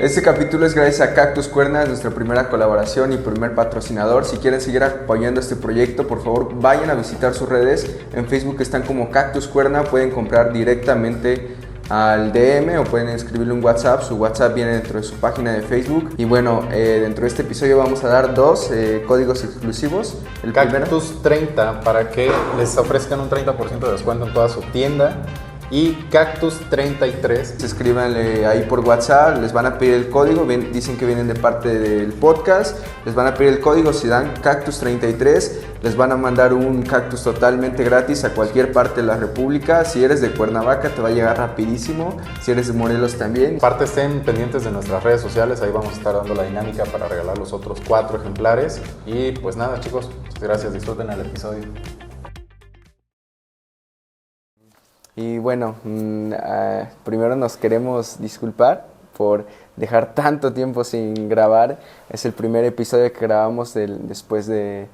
Este capítulo es gracias a Cactus Cuerna, nuestra primera colaboración y primer patrocinador. Si quieren seguir apoyando este proyecto, por favor vayan a visitar sus redes. En Facebook están como Cactus Cuerna, pueden comprar directamente al DM o pueden escribirle un WhatsApp. Su WhatsApp viene dentro de su página de Facebook. Y bueno, dentro de este episodio vamos a dar dos códigos exclusivos. El Cactus 30 para que les ofrezcan un 30% de descuento en toda su tienda. Y Cactus 33. Escríbanle ahí por WhatsApp, les van a pedir el código, dicen que vienen de parte del podcast, les van a pedir el código, si dan Cactus 33, les van a mandar un cactus totalmente gratis a cualquier parte de la República. Si eres de Cuernavaca te va a llegar rapidísimo, si eres de Morelos también. Aparte estén pendientes de nuestras redes sociales, ahí vamos a estar dando la dinámica para regalar los otros 4 ejemplares. Y pues nada chicos, muchas gracias, disfruten el episodio. Y bueno, primero nos queremos disculpar por dejar tanto tiempo sin grabar. Es el primer episodio que grabamos después de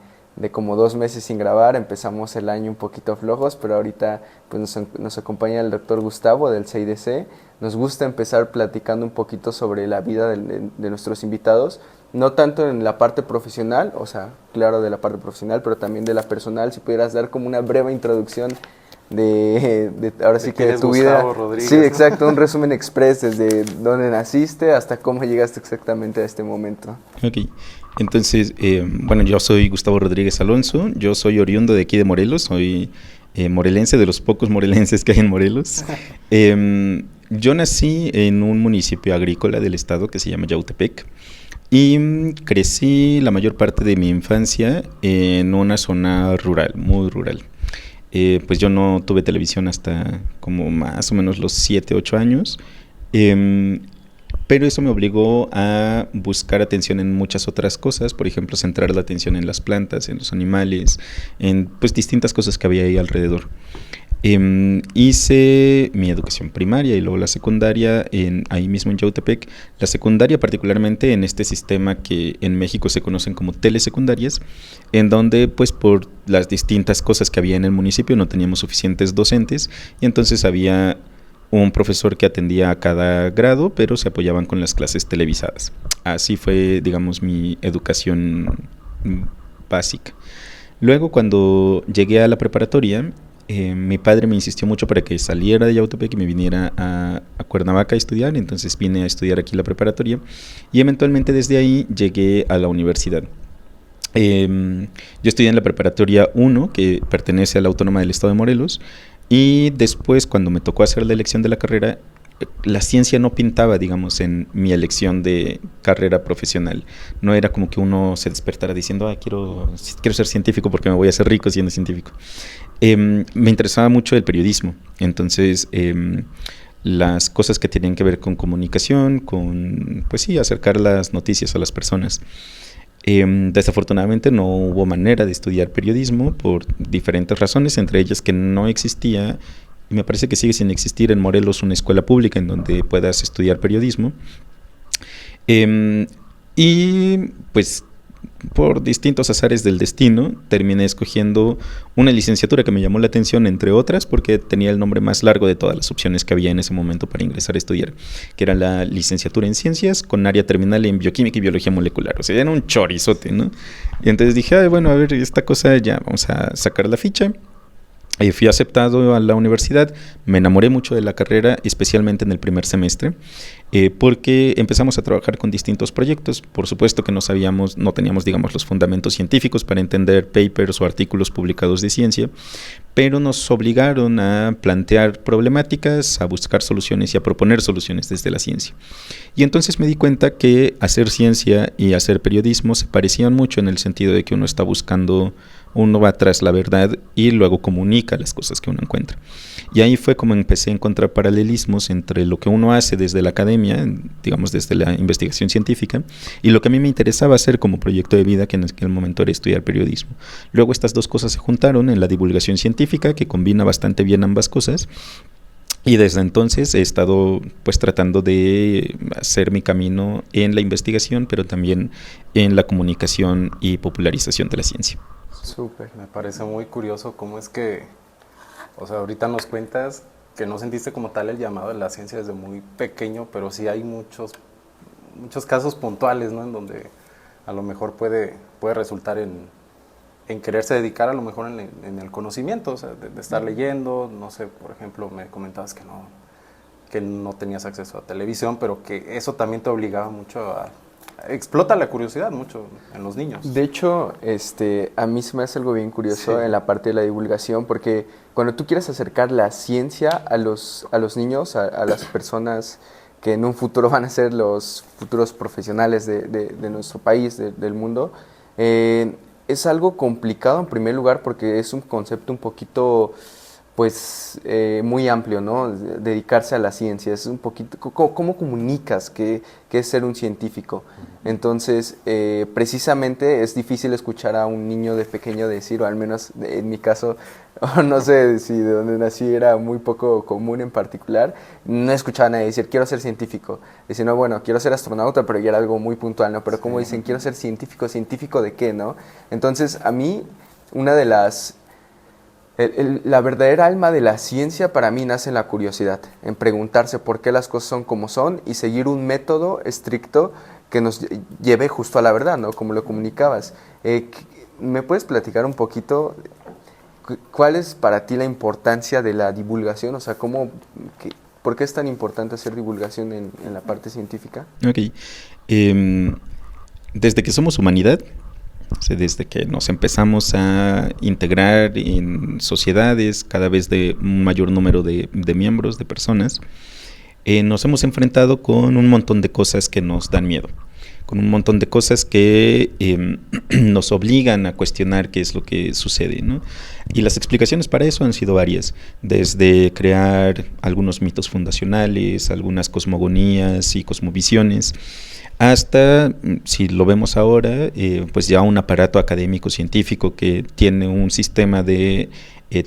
como 2 meses sin grabar. Empezamos el año un poquito flojos, pero ahorita pues nos acompaña el doctor Gustavo del CIDC. Nos gusta empezar platicando un poquito sobre la vida de nuestros invitados, no tanto en la parte profesional, o sea, claro de la parte profesional, pero también de la personal. Si pudieras dar como una breve introducción ahora sí que de tu vida. Rodríguez, sí, ¿no? exacto, un resumen express desde dónde naciste hasta cómo llegaste exactamente a este momento. Ok, entonces, bueno, yo soy Gustavo Rodríguez Alonso, yo soy oriundo de aquí de Morelos, soy morelense, de los pocos morelenses que hay en Morelos. Yo nací en un municipio agrícola del estado que se llama Yautepec y crecí la mayor parte de mi infancia en una zona rural, muy rural. Pues yo no tuve televisión hasta como más o menos los 7, 8 años, pero eso me obligó a buscar atención en muchas otras cosas, por ejemplo, centrar la atención en las plantas, en los animales, en pues distintas cosas que había ahí alrededor. Hice mi educación primaria y luego la secundaria ahí mismo en Yautepec. La secundaria particularmente en este sistema que en México se conocen como telesecundarias, en donde pues por las distintas cosas que había en el municipio no teníamos suficientes docentes y entonces había un profesor que atendía a cada grado, pero se apoyaban con las clases televisadas. Así fue, digamos, mi educación básica. Luego, cuando llegué a la preparatoria, mi padre me insistió mucho para que saliera de Yautepec y me viniera a Cuernavaca a estudiar, entonces vine a estudiar aquí la preparatoria y eventualmente desde ahí llegué a la universidad. Yo estudié en la preparatoria 1, que pertenece a la Autónoma del Estado de Morelos, y después cuando me tocó hacer la elección de la carrera, la ciencia no pintaba, digamos, en mi elección de carrera profesional. No era como que uno se despertara diciendo, quiero ser científico porque me voy a hacer rico siendo científico. Me interesaba mucho el periodismo, entonces las cosas que tenían que ver con comunicación, con, pues sí, acercar las noticias a las personas. Desafortunadamente no hubo manera de estudiar periodismo por diferentes razones, entre ellas que no existía, y me parece que sigue sin existir en Morelos una escuela pública en donde puedas estudiar periodismo. Y pues por distintos azares del destino terminé escogiendo una licenciatura que me llamó la atención, entre otras, porque tenía el nombre más largo de todas las opciones que había en ese momento para ingresar a estudiar, que era la licenciatura en ciencias con área terminal en bioquímica y biología molecular. O sea, era un chorizote, ¿no? Y entonces dije, bueno, a ver, esta cosa ya, vamos a sacar la ficha. Fui aceptado a la universidad, me enamoré mucho de la carrera, especialmente en el primer semestre, porque empezamos a trabajar con distintos proyectos. Por supuesto que no teníamos, digamos, los fundamentos científicos para entender papers o artículos publicados de ciencia, pero nos obligaron a plantear problemáticas, a buscar soluciones y a proponer soluciones desde la ciencia. Y entonces me di cuenta que hacer ciencia y hacer periodismo se parecían mucho en el sentido de que uno va tras la verdad y luego comunica las cosas que uno encuentra. Y ahí fue como empecé a encontrar paralelismos entre lo que uno hace desde la academia, digamos desde la investigación científica, y lo que a mí me interesaba hacer como proyecto de vida, que en aquel momento era estudiar periodismo. Luego estas dos cosas se juntaron en la divulgación científica, que combina bastante bien ambas cosas, y desde entonces he estado pues tratando de hacer mi camino en la investigación, pero también en la comunicación y popularización de la ciencia. Súper. Me parece muy curioso cómo es que, o sea, ahorita nos cuentas que no sentiste como tal el llamado de la ciencia desde muy pequeño, pero sí hay muchos casos puntuales, ¿no? En donde a lo mejor puede resultar en quererse dedicar a lo mejor en el conocimiento, o sea, de estar leyendo, no sé, por ejemplo, me comentabas que no tenías acceso a televisión, pero que eso también te obligaba mucho explota la curiosidad mucho en los niños. De hecho, a mí se me hace algo bien curioso en la parte de la divulgación, porque cuando tú quieres acercar la ciencia a los niños, a las personas que en un futuro van a ser los futuros profesionales de nuestro país, del mundo, es algo complicado en primer lugar porque es un concepto un poquito, pues, muy amplio, ¿no? Dedicarse a la ciencia, es un poquito, ¿cómo comunicas qué es ser un científico? Entonces, precisamente es difícil escuchar a un niño de pequeño decir, o al menos en mi caso, no sé si de donde nací era muy poco común en particular, no escuchaba a nadie decir, quiero ser científico. Decían, no, bueno, quiero ser astronauta, pero ya era algo muy puntual, ¿no? Pero como dicen, quiero ser científico, ¿científico de qué, no? Entonces, a mí, una de las... la verdadera alma de la ciencia para mí nace en la curiosidad, en preguntarse por qué las cosas son como son y seguir un método estricto que nos lleve justo a la verdad, ¿no? Como lo comunicabas. ¿Me puedes platicar un poquito cuál es para ti la importancia de la divulgación? O sea, ¿por qué es tan importante hacer divulgación en la parte científica? Ok. Desde que somos humanidad, desde que nos empezamos a integrar en sociedades cada vez de un mayor número de miembros, de personas, nos hemos enfrentado con un montón de cosas que nos dan miedo, con un montón de cosas que nos obligan a cuestionar qué es lo que sucede, ¿no? Y las explicaciones para eso han sido varias, desde crear algunos mitos fundacionales, algunas cosmogonías y cosmovisiones, hasta, si lo vemos ahora, pues ya un aparato académico científico que tiene un sistema de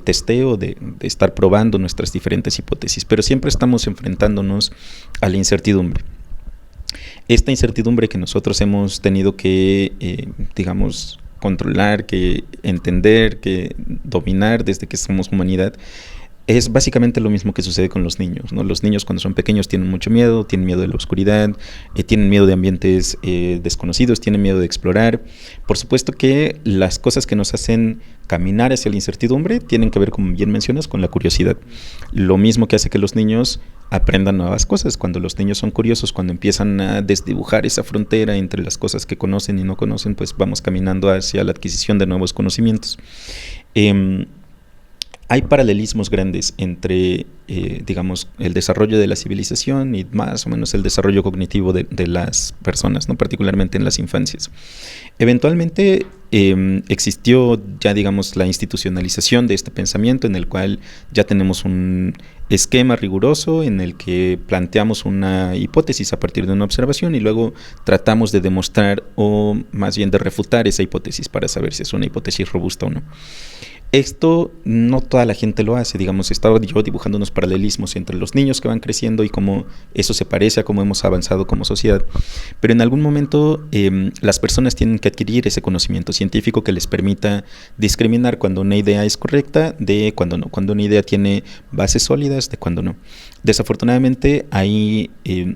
testeo, de estar probando nuestras diferentes hipótesis, pero siempre estamos enfrentándonos a la incertidumbre. Esta incertidumbre que nosotros hemos tenido que, digamos, controlar, que entender, que dominar desde que somos humanidad, es básicamente lo mismo que sucede con los niños, ¿no? Los niños cuando son pequeños tienen mucho miedo, tienen miedo de la oscuridad, tienen miedo de ambientes desconocidos, tienen miedo de explorar. Por supuesto que las cosas que nos hacen caminar hacia la incertidumbre tienen que ver, como bien mencionas, con la curiosidad. Lo mismo que hace que los niños aprendan nuevas cosas. Cuando los niños son curiosos, cuando empiezan a desdibujar esa frontera entre las cosas que conocen y no conocen, pues vamos caminando hacia la adquisición de nuevos conocimientos. Hay paralelismos grandes entre, digamos, el desarrollo de la civilización y más o menos el desarrollo cognitivo de las personas, ¿no? Particularmente en las infancias. Eventualmente existió ya, digamos, la institucionalización de este pensamiento en el cual ya tenemos un esquema riguroso en el que planteamos una hipótesis a partir de una observación y luego tratamos de demostrar o más bien de refutar esa hipótesis para saber si es una hipótesis robusta o no. Esto no toda la gente lo hace, digamos, estaba yo dibujando unos paralelismos entre los niños que van creciendo y cómo eso se parece a cómo hemos avanzado como sociedad, pero en algún momento las personas tienen que adquirir ese conocimiento científico que les permita discriminar cuando una idea es correcta de cuando no, cuando una idea tiene bases sólidas de cuando no. Desafortunadamente ahí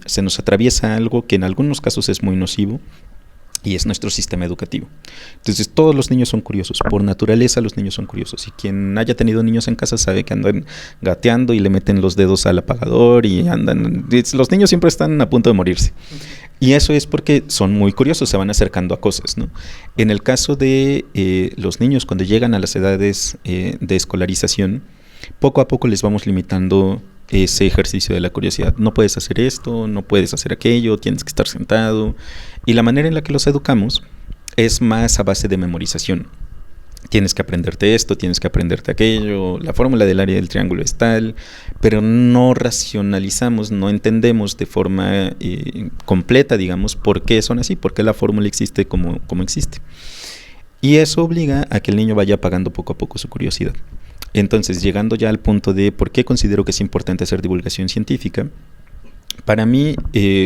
se nos atraviesa algo que en algunos casos es muy nocivo, y es nuestro sistema educativo. Entonces todos los niños son curiosos, por naturaleza los niños son curiosos, y quien haya tenido niños en casa sabe que andan gateando y le meten los dedos al apagador y andan, los niños siempre están a punto de morirse. Y eso es porque son muy curiosos, se van acercando a cosas, ¿no? En el caso de los niños, cuando llegan a las edades de escolarización, poco a poco les vamos limitando ese ejercicio de la curiosidad. No puedes hacer esto, no puedes hacer aquello, tienes que estar sentado. Y la manera en la que los educamos es más a base de memorización. Tienes que aprenderte esto, tienes que aprenderte aquello, la fórmula del área del triángulo es tal, pero no racionalizamos, no entendemos de forma completa, digamos, por qué son así, por qué la fórmula existe como existe. Y eso obliga a que el niño vaya apagando poco a poco su curiosidad. Entonces, llegando ya al punto de por qué considero que es importante hacer divulgación científica, para mí,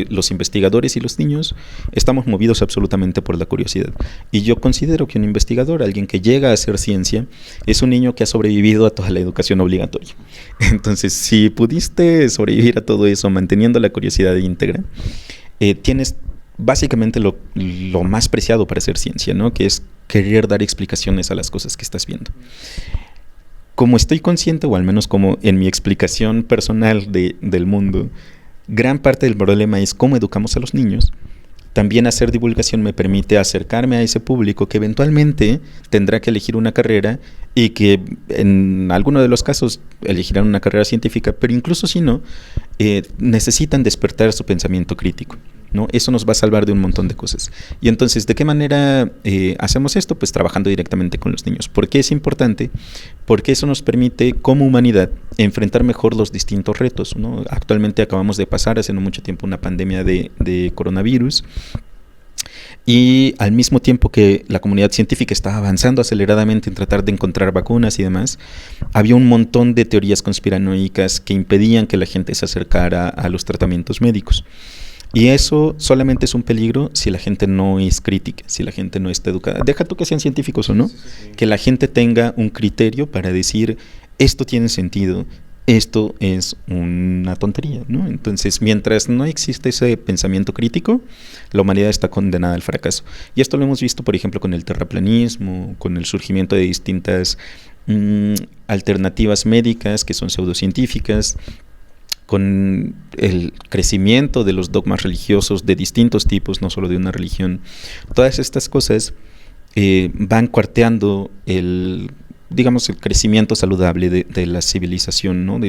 los investigadores y los niños estamos movidos absolutamente por la curiosidad. Y yo considero que un investigador, alguien que llega a hacer ciencia, es un niño que ha sobrevivido a toda la educación obligatoria. Entonces, si pudiste sobrevivir a todo eso manteniendo la curiosidad íntegra, tienes básicamente lo más preciado para hacer ciencia, ¿no? Que es querer dar explicaciones a las cosas que estás viendo. Como estoy consciente, o al menos como en mi explicación personal del mundo, gran parte del problema es cómo educamos a los niños. También hacer divulgación me permite acercarme a ese público que eventualmente tendrá que elegir una carrera y que en alguno de los casos elegirán una carrera científica, pero incluso si no, necesitan despertar su pensamiento crítico, ¿no? Eso nos va a salvar de un montón de cosas. Y entonces, ¿de qué manera hacemos esto? Pues trabajando directamente con los niños. ¿Por qué es importante? Porque eso nos permite, como humanidad, enfrentar mejor los distintos retos, ¿no? Actualmente acabamos de pasar hace no mucho tiempo una pandemia de coronavirus, y al mismo tiempo que la comunidad científica estaba avanzando aceleradamente en tratar de encontrar vacunas y demás, había un montón de teorías conspiranoicas que impedían que la gente se acercara a los tratamientos médicos. Y eso solamente es un peligro si la gente no es crítica, si la gente no está educada. Deja tú que sean científicos o no, que la gente tenga un criterio para decir, esto tiene sentido, esto es una tontería, ¿no? Entonces, mientras no existe ese pensamiento crítico, la humanidad está condenada al fracaso. Y esto lo hemos visto, por ejemplo, con el terraplanismo, con el surgimiento de distintas alternativas médicas que son pseudocientíficas, con el crecimiento de los dogmas religiosos de distintos tipos, no solo de una religión. Todas estas cosas van cuarteando el crecimiento saludable de la civilización, ¿no?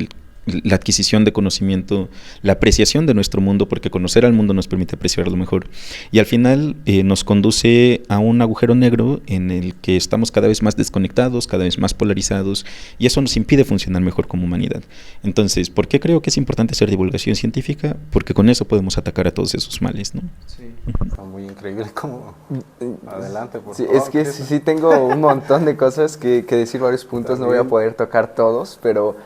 La adquisición de conocimiento, la apreciación de nuestro mundo, porque conocer al mundo nos permite apreciarlo mejor. Y al final nos conduce a un agujero negro en el que estamos cada vez más desconectados, cada vez más polarizados, y eso nos impide funcionar mejor como humanidad. Entonces, ¿por qué creo que es importante hacer divulgación científica? Porque con eso podemos atacar a todos esos males, ¿no? Sí, está muy increíble como... Adelante, por sí, favor. Es que sí tengo un montón de cosas que decir, varios puntos, no voy a poder tocar todos, pero...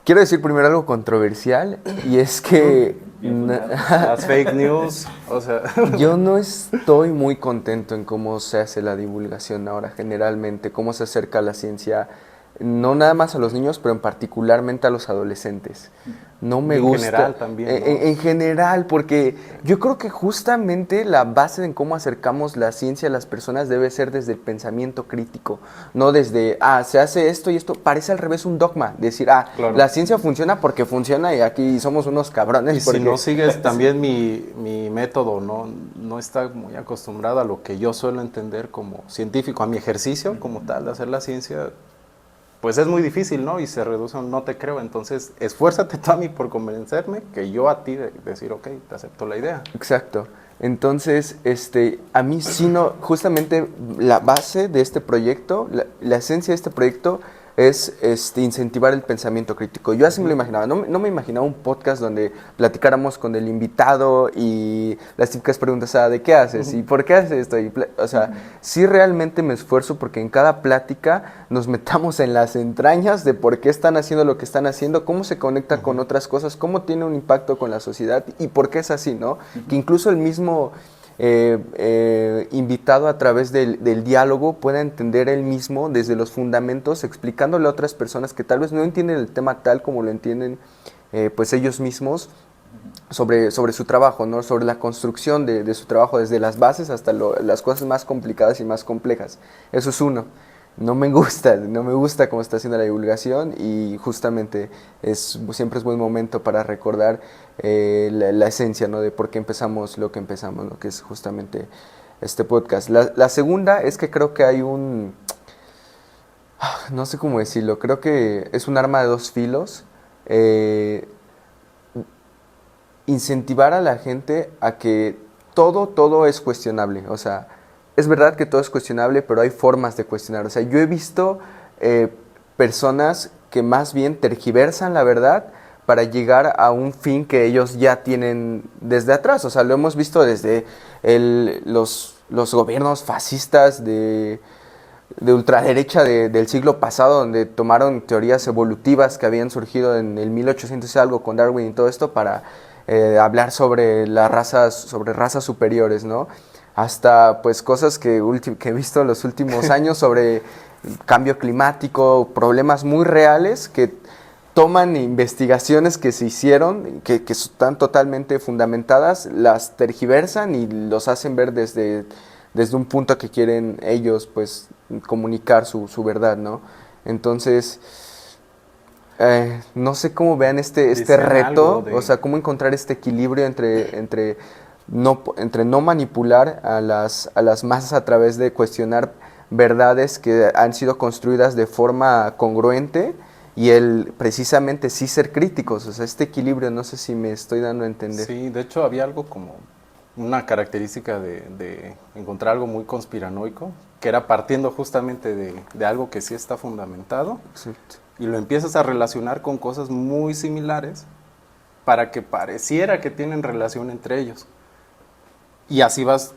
Quiero decir primero algo controversial, y es que... Las fake news, o sea... Yo no estoy muy contento en cómo se hace la divulgación ahora, generalmente, cómo se acerca la ciencia, no nada más a los niños, pero en particularmente a los adolescentes. No me gusta. En general también, ¿no? En general, porque yo creo que justamente la base en cómo acercamos la ciencia a las personas debe ser desde el pensamiento crítico, no desde, se hace esto y esto, parece al revés un dogma, decir, claro, la ciencia funciona porque funciona y aquí somos unos cabrones. Y porque... si no sigues también mi método, no está muy acostumbrado a lo que yo suelo entender como científico, a mi ejercicio como tal de hacer la ciencia, pues es muy difícil, ¿no? Y se reduce a un no te creo. Entonces, esfuérzate tú a mí por convencerme que yo a ti de decir, ok, te acepto la idea. Exacto. Entonces, a mí sí no, justamente la base de este proyecto, la esencia de este proyecto es incentivar el pensamiento crítico. Yo así me lo imaginaba, no me imaginaba un podcast donde platicáramos con el invitado y las típicas preguntas, ¿de qué haces? ¿Y por qué haces esto? O sea, sí realmente me esfuerzo porque en cada plática nos metamos en las entrañas de por qué están haciendo lo que están haciendo, cómo se conecta con otras cosas, cómo tiene un impacto con la sociedad y por qué es así, ¿no? Que incluso el mismo... invitado a través del diálogo pueda entender él mismo desde los fundamentos, explicándole a otras personas que tal vez no entienden el tema tal como lo entienden pues ellos mismos sobre su trabajo, ¿no? Sobre la construcción de su trabajo desde las bases hasta las cosas más complicadas y más complejas. Eso es uno. No me gusta cómo está haciendo la divulgación y justamente siempre es buen momento para recordar la esencia, ¿no? De por qué empezamos lo que empezamos, ¿no? Que es justamente este podcast. La segunda es que creo que hay no sé cómo decirlo, creo que es un arma de dos filos, incentivar a la gente a que todo es cuestionable, o sea, es verdad que todo es cuestionable, pero hay formas de cuestionar. O sea, yo he visto personas que más bien tergiversan la verdad para llegar a un fin que ellos ya tienen desde atrás. O sea, lo hemos visto desde los gobiernos fascistas de ultraderecha del siglo pasado, donde tomaron teorías evolutivas que habían surgido en el 1800 y algo con Darwin y todo esto para hablar sobre razas superiores, ¿no? Hasta pues cosas que he visto en los últimos años sobre cambio climático, problemas muy reales que toman investigaciones que se hicieron, que están totalmente fundamentadas, las tergiversan y los hacen ver desde un punto que quieren ellos, pues, comunicar su verdad, ¿no? Entonces, no sé cómo vean este reto, o sea, cómo encontrar este equilibrio entre no manipular a las masas a través de cuestionar verdades que han sido construidas de forma congruente y precisamente sí ser críticos, o sea, este equilibrio, no sé si me estoy dando a entender. Sí, de hecho había algo como una característica de encontrar algo muy conspiranoico, que era partiendo justamente de algo que sí está fundamentado. Exacto. Y lo empiezas a relacionar con cosas muy similares para que pareciera que tienen relación entre ellos. Y así vas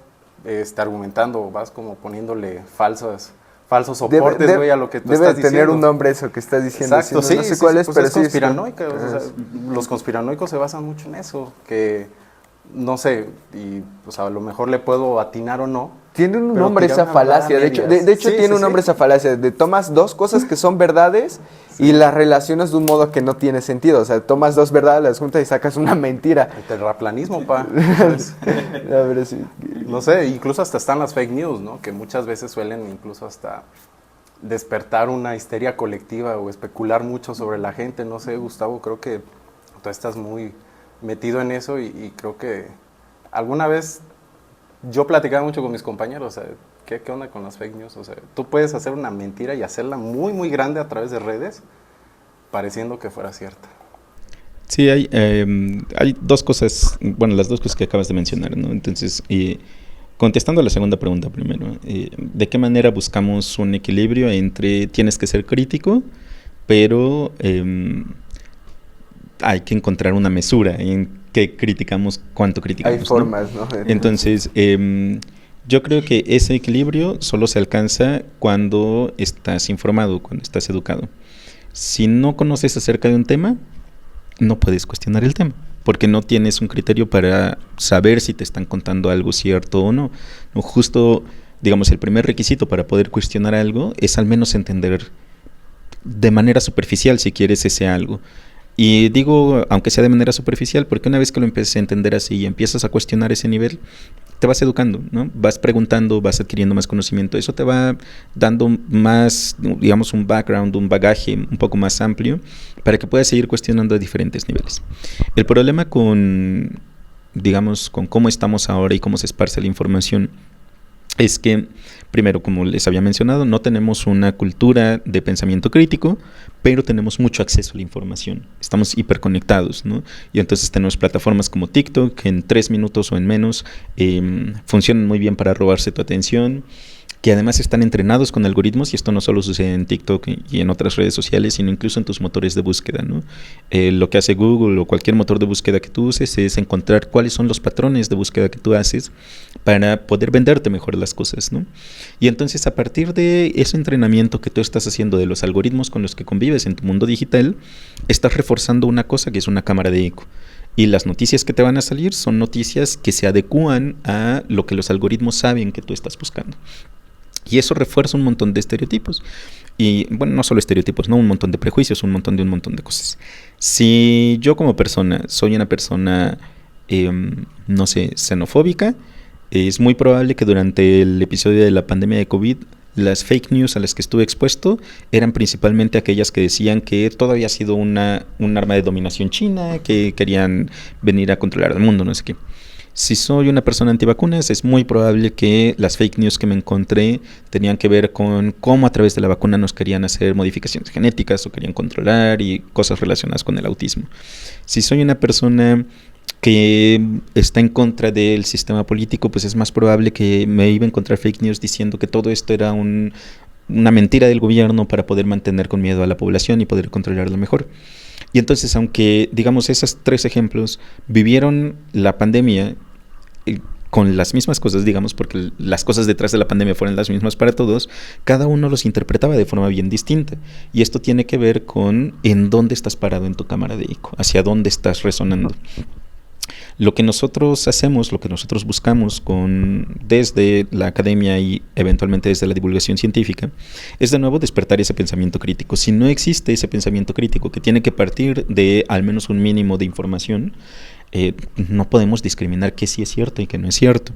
argumentando, vas como poniéndole falsos soportes, güey, a lo que tú estás diciendo. Debe tener un nombre eso que estás diciendo. Exacto, sí, no sé cuál es, pues pero es sí. Conspiranoica. O sea, los conspiranoicos se basan mucho en eso, que no sé, y pues a lo mejor le puedo atinar o no. Tiene un nombre esa falacia, de hecho tiene un nombre esa falacia, de tomas dos cosas que son verdades y las relacionas de un modo que no tiene sentido, o sea, tomas dos verdades, las juntas y sacas una mentira. El terraplanismo, pa. Sí. No sé, incluso hasta están las fake news, ¿no? Que muchas veces suelen incluso hasta despertar una histeria colectiva o especular mucho sobre la gente. No sé, Gustavo, creo que tú estás muy metido en eso y creo que alguna vez yo platicaba mucho con mis compañeros, o sea, ¿qué onda con las fake news? O sea, tú puedes hacer una mentira y hacerla muy, muy grande a través de redes, pareciendo que fuera cierta. Sí, hay dos cosas, bueno, las dos cosas que acabas de mencionar, ¿no? Entonces, contestando a la segunda pregunta primero, ¿de qué manera buscamos un equilibrio entre tienes que ser crítico, pero hay que encontrar una mesura en qué criticamos, cuánto criticamos? Hay formas, ¿no? Entonces, yo creo que ese equilibrio solo se alcanza cuando estás informado, cuando estás educado. Si no conoces acerca de un tema, no puedes cuestionar el tema, porque no tienes un criterio para saber si te están contando algo cierto o no. No, justo, digamos, el primer requisito para poder cuestionar algo es al menos entender de manera superficial, si quieres, ese algo. Y digo, aunque sea de manera superficial, porque una vez que lo empieces a entender así y empiezas a cuestionar ese nivel, te vas educando, ¿no? Vas preguntando, vas adquiriendo más conocimiento. Eso te va dando más, digamos, un background, un bagaje un poco más amplio para que puedas seguir cuestionando a diferentes niveles. El problema con, digamos, con cómo estamos ahora y cómo se esparce la información es que, primero, como les había mencionado, no tenemos una cultura de pensamiento crítico, pero tenemos mucho acceso a la información. Estamos hiperconectados, ¿no? Y entonces tenemos plataformas como TikTok, que en 3 minutos o en menos funcionan muy bien para robarse tu atención, que además están entrenados con algoritmos, y esto no solo sucede en TikTok y en otras redes sociales, sino incluso en tus motores de búsqueda, ¿no? Lo que hace Google o cualquier motor de búsqueda que tú uses es encontrar cuáles son los patrones de búsqueda que tú haces para poder venderte mejor las cosas, ¿no? Y entonces, a partir de ese entrenamiento que tú estás haciendo de los algoritmos con los que convives en tu mundo digital, estás reforzando una cosa que es una cámara de eco. Y las noticias que te van a salir son noticias que se adecúan a lo que los algoritmos saben que tú estás buscando. Y eso refuerza un montón de estereotipos. Y bueno, no solo estereotipos, ¿no? Un montón de prejuicios, un montón de cosas. Si yo como persona soy una persona, no sé, xenofóbica, es muy probable que durante el episodio de la pandemia de COVID, las fake news a las que estuve expuesto eran principalmente aquellas que decían que todo había sido un arma de dominación china, que querían venir a controlar el mundo, no sé qué. Si soy una persona antivacunas, es muy probable que las fake news que me encontré tenían que ver con cómo a través de la vacuna nos querían hacer modificaciones genéticas o querían controlar y cosas relacionadas con el autismo. Si soy una persona que está en contra del sistema político, pues es más probable que me iba a encontrar fake news diciendo que todo esto era una mentira del gobierno para poder mantener con miedo a la población y poder controlarlo mejor. Y entonces, aunque, digamos, esos 3 ejemplos vivieron la pandemia con las mismas cosas, digamos, porque las cosas detrás de la pandemia fueron las mismas para todos, cada uno los interpretaba de forma bien distinta. Y esto tiene que ver con en dónde estás parado en tu cámara de eco, hacia dónde estás resonando. Lo que nosotros hacemos, lo que nosotros buscamos desde la academia y eventualmente desde la divulgación científica, es de nuevo despertar ese pensamiento crítico. Si no existe ese pensamiento crítico que tiene que partir de al menos un mínimo de información, no podemos discriminar qué sí es cierto y qué no es cierto.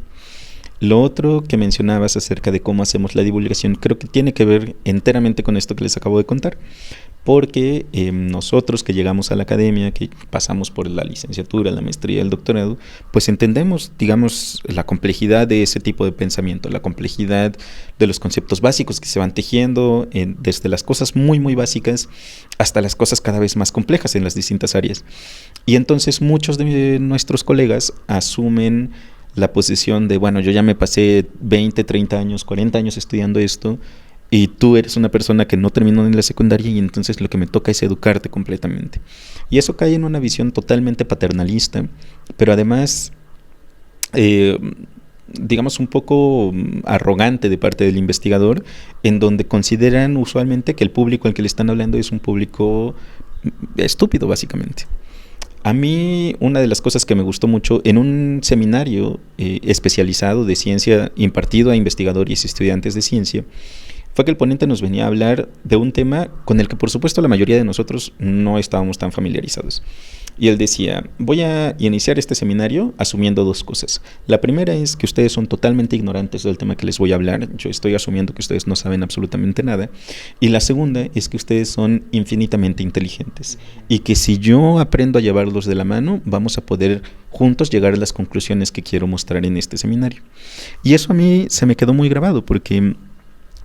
Lo otro que mencionabas acerca de cómo hacemos la divulgación, creo que tiene que ver enteramente con esto que les acabo de contar, porque nosotros que llegamos a la academia, que pasamos por la licenciatura, la maestría, el doctorado, pues entendemos, digamos, la complejidad de ese tipo de pensamiento, la complejidad de los conceptos básicos que se van tejiendo desde las cosas muy, muy básicas hasta las cosas cada vez más complejas en las distintas áreas. Y entonces muchos de nuestros colegas asumen la posición de, bueno, yo ya me pasé 20, 30 años, 40 años estudiando esto, y tú eres una persona que no terminó en la secundaria y entonces lo que me toca es educarte completamente. Y eso cae en una visión totalmente paternalista, pero además, digamos, un poco arrogante de parte del investigador, en donde consideran usualmente que el público al que le están hablando es un público estúpido, básicamente. A mí, una de las cosas que me gustó mucho en un seminario especializado de ciencia impartido a investigadores y estudiantes de ciencia, fue que el ponente nos venía a hablar de un tema con el que por supuesto la mayoría de nosotros no estábamos tan familiarizados. Y él decía, voy a iniciar este seminario asumiendo dos cosas. La primera es que ustedes son totalmente ignorantes del tema que les voy a hablar. Yo estoy asumiendo que ustedes no saben absolutamente nada. Y la segunda es que ustedes son infinitamente inteligentes. Y que si yo aprendo a llevarlos de la mano, vamos a poder juntos llegar a las conclusiones que quiero mostrar en este seminario. Y eso a mí se me quedó muy grabado porque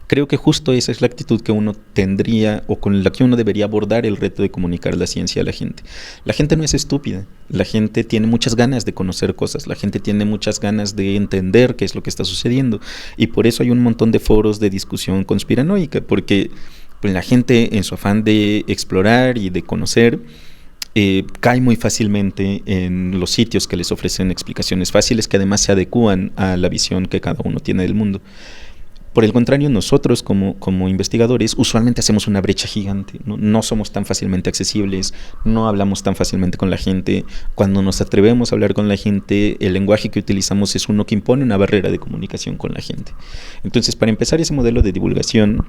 creo que justo esa es la actitud que uno tendría o con la que uno debería abordar el reto de comunicar la ciencia a la gente. La gente no es estúpida, la gente tiene muchas ganas de conocer cosas, la gente tiene muchas ganas de entender qué es lo que está sucediendo y por eso hay un montón de foros de discusión conspiranoica, porque pues, la gente en su afán de explorar y de conocer cae muy fácilmente en los sitios que les ofrecen explicaciones fáciles que además se adecúan a la visión que cada uno tiene del mundo. Por el contrario, nosotros como investigadores usualmente hacemos una brecha gigante, no somos tan fácilmente accesibles, no hablamos tan fácilmente con la gente. Cuando nos atrevemos a hablar con la gente, el lenguaje que utilizamos es uno que impone una barrera de comunicación con la gente. Entonces, para empezar ese modelo de divulgación,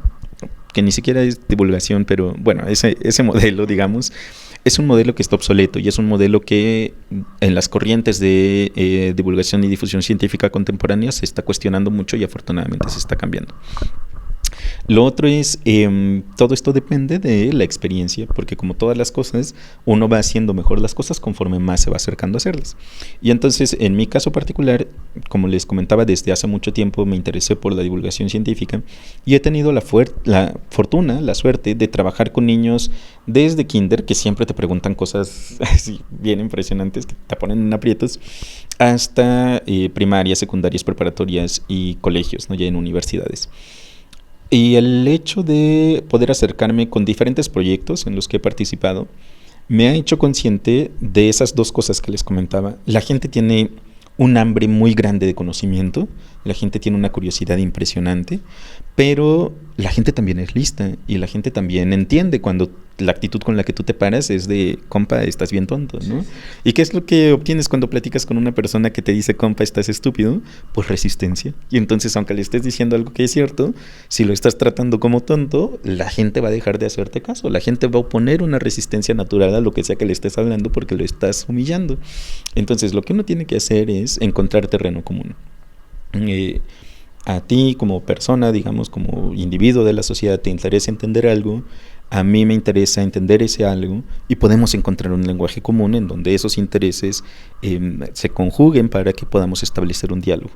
que ni siquiera es divulgación, pero bueno, ese modelo, digamos, es un modelo que está obsoleto y es un modelo que en las corrientes de divulgación y difusión científica contemporánea se está cuestionando mucho y afortunadamente se está cambiando. Lo otro es, todo esto depende de la experiencia, porque como todas las cosas, uno va haciendo mejor las cosas conforme más se va acercando a hacerlas. Y entonces, en mi caso particular, como les comentaba, desde hace mucho tiempo me interesé por la divulgación científica y he tenido la fortuna, la suerte de trabajar con niños desde kinder, que siempre te preguntan cosas así bien impresionantes, que te ponen en aprietos, hasta primarias, secundarias, preparatorias y colegios, ¿no? Ya en universidades. Y el hecho de poder acercarme con diferentes proyectos en los que he participado me ha hecho consciente de esas dos cosas que les comentaba. La gente tiene un hambre muy grande de conocimiento, la gente tiene una curiosidad impresionante, pero la gente también es lista y la gente también entiende cuando la actitud con la que tú te paras es de, compa, estás bien tonto, ¿no? Sí. ¿Y qué es lo que obtienes cuando platicas con una persona que te dice, compa, estás estúpido? Pues resistencia. Y entonces, aunque le estés diciendo algo que es cierto, si lo estás tratando como tonto, la gente va a dejar de hacerte caso. La gente va a oponer una resistencia natural a lo que sea que le estés hablando porque lo estás humillando. Entonces, lo que uno tiene que hacer es encontrar terreno común. A ti como persona, digamos, como individuo de la sociedad, te interesa entender algo, a mí me interesa entender ese algo y podemos encontrar un lenguaje común en donde esos intereses se conjuguen para que podamos establecer un diálogo.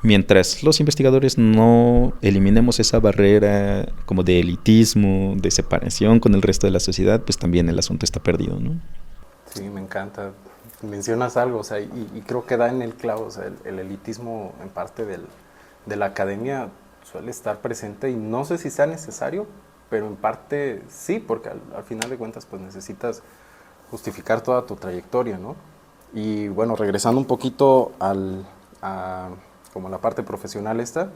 Mientras los investigadores no eliminemos esa barrera como de elitismo, de separación con el resto de la sociedad, pues también el asunto está perdido, ¿no? Sí, me encanta. Mencionas algo, o sea, y creo que da en el clavo, o sea, el elitismo en parte de la academia suele estar presente y no sé si sea necesario, pero en parte sí, porque al final de cuentas pues necesitas justificar toda tu trayectoria, ¿no? Y bueno, regresando un poquito como la parte profesional esta,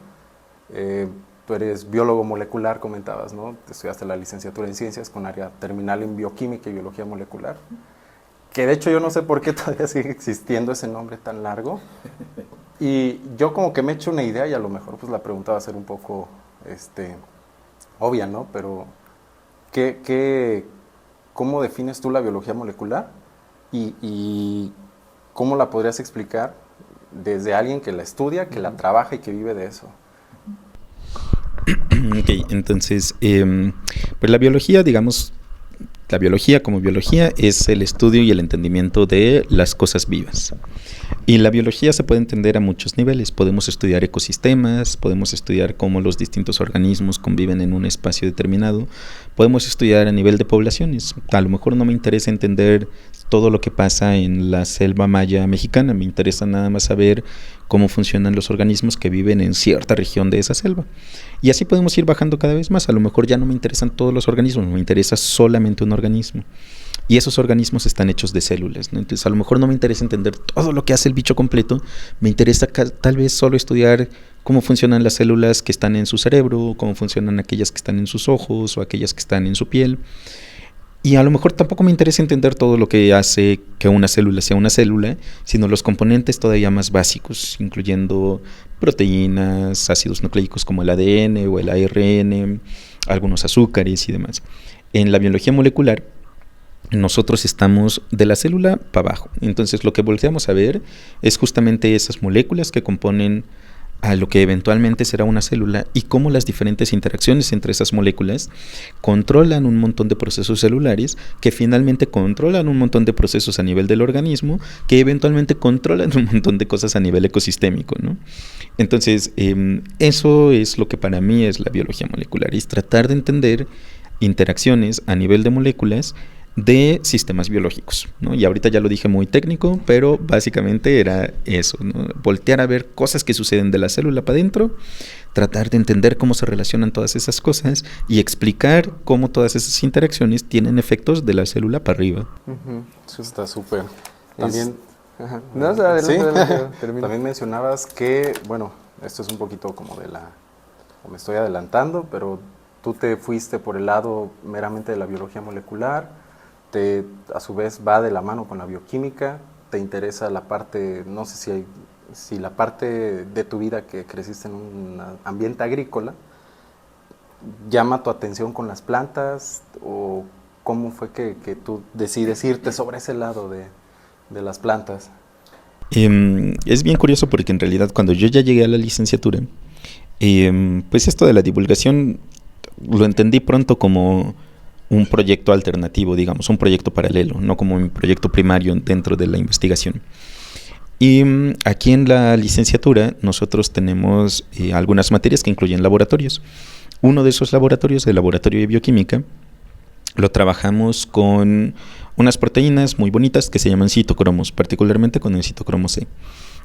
tú eres biólogo molecular, comentabas, ¿no? Estudiaste la licenciatura en ciencias con área terminal en bioquímica y biología molecular. que de hecho yo no sé por qué todavía sigue existiendo ese nombre tan largo. Y yo como que me he hecho una idea y a lo mejor pues la pregunta va a ser un poco obvia, ¿no? Pero ¿cómo defines tú la biología molecular? Y ¿cómo la podrías explicar desde alguien que la estudia, que la trabaja y que vive de eso? Ok, entonces, pues la biología, digamos, la biología como biología es el estudio y el entendimiento de las cosas vivas. Y la biología se puede entender a muchos niveles. Podemos estudiar ecosistemas, podemos estudiar cómo los distintos organismos conviven en un espacio determinado, podemos estudiar a nivel de poblaciones. A lo mejor no me interesa entender todo lo que pasa en la selva maya mexicana, me interesa nada más saber cómo funcionan los organismos que viven en cierta región de esa selva. Y así podemos ir bajando cada vez más. A lo mejor ya no me interesan todos los organismos, me interesa solamente un organismo. Y esos organismos están hechos de células, ¿no? Entonces a lo mejor no me interesa entender todo lo que hace el bicho completo, me interesa tal vez solo estudiar cómo funcionan las células que están en su cerebro, cómo funcionan aquellas que están en sus ojos o aquellas que están en su piel. Y a lo mejor tampoco me interesa entender todo lo que hace que una célula sea una célula, sino los componentes todavía más básicos, incluyendo proteínas, ácidos nucleicos como el ADN o el ARN, algunos azúcares y demás. En la biología molecular, nosotros estamos de la célula para abajo. Entonces lo que volteamos a ver es justamente esas moléculas que componen a lo que eventualmente será una célula y cómo las diferentes interacciones entre esas moléculas controlan un montón de procesos celulares que finalmente controlan un montón de procesos a nivel del organismo que eventualmente controlan un montón de cosas a nivel ecosistémico, ¿no? Entonces eso es lo que para mí es la biología molecular, es tratar de entender interacciones a nivel de moléculas de sistemas biológicos, ¿no? Y ahorita ya lo dije muy técnico, pero básicamente era eso, ¿no? Voltear a ver cosas que suceden de la célula para adentro, tratar de entender cómo se relacionan todas esas cosas y explicar cómo todas esas interacciones tienen efectos de la célula para arriba. Eso está súper. También, No, adelante, termina. También mencionabas que, bueno, esto es un poquito como o me estoy adelantando, pero tú te fuiste por el lado meramente de la biología molecular. A su vez va de la mano con la bioquímica, te interesa la parte, no sé si la parte de tu vida que creciste en un ambiente agrícola llama tu atención con las plantas, o cómo fue que tú decides irte sobre ese lado de las plantas. Es bien curioso porque en realidad cuando yo ya llegué a la licenciatura, pues esto de la divulgación lo entendí pronto como un proyecto alternativo, digamos, un proyecto paralelo, no como mi proyecto primario dentro de la investigación. Y aquí en la licenciatura nosotros tenemos algunas materias que incluyen laboratorios. Uno de esos laboratorios, el laboratorio de bioquímica, lo trabajamos con unas proteínas muy bonitas que se llaman citocromos, particularmente con el citocromo C.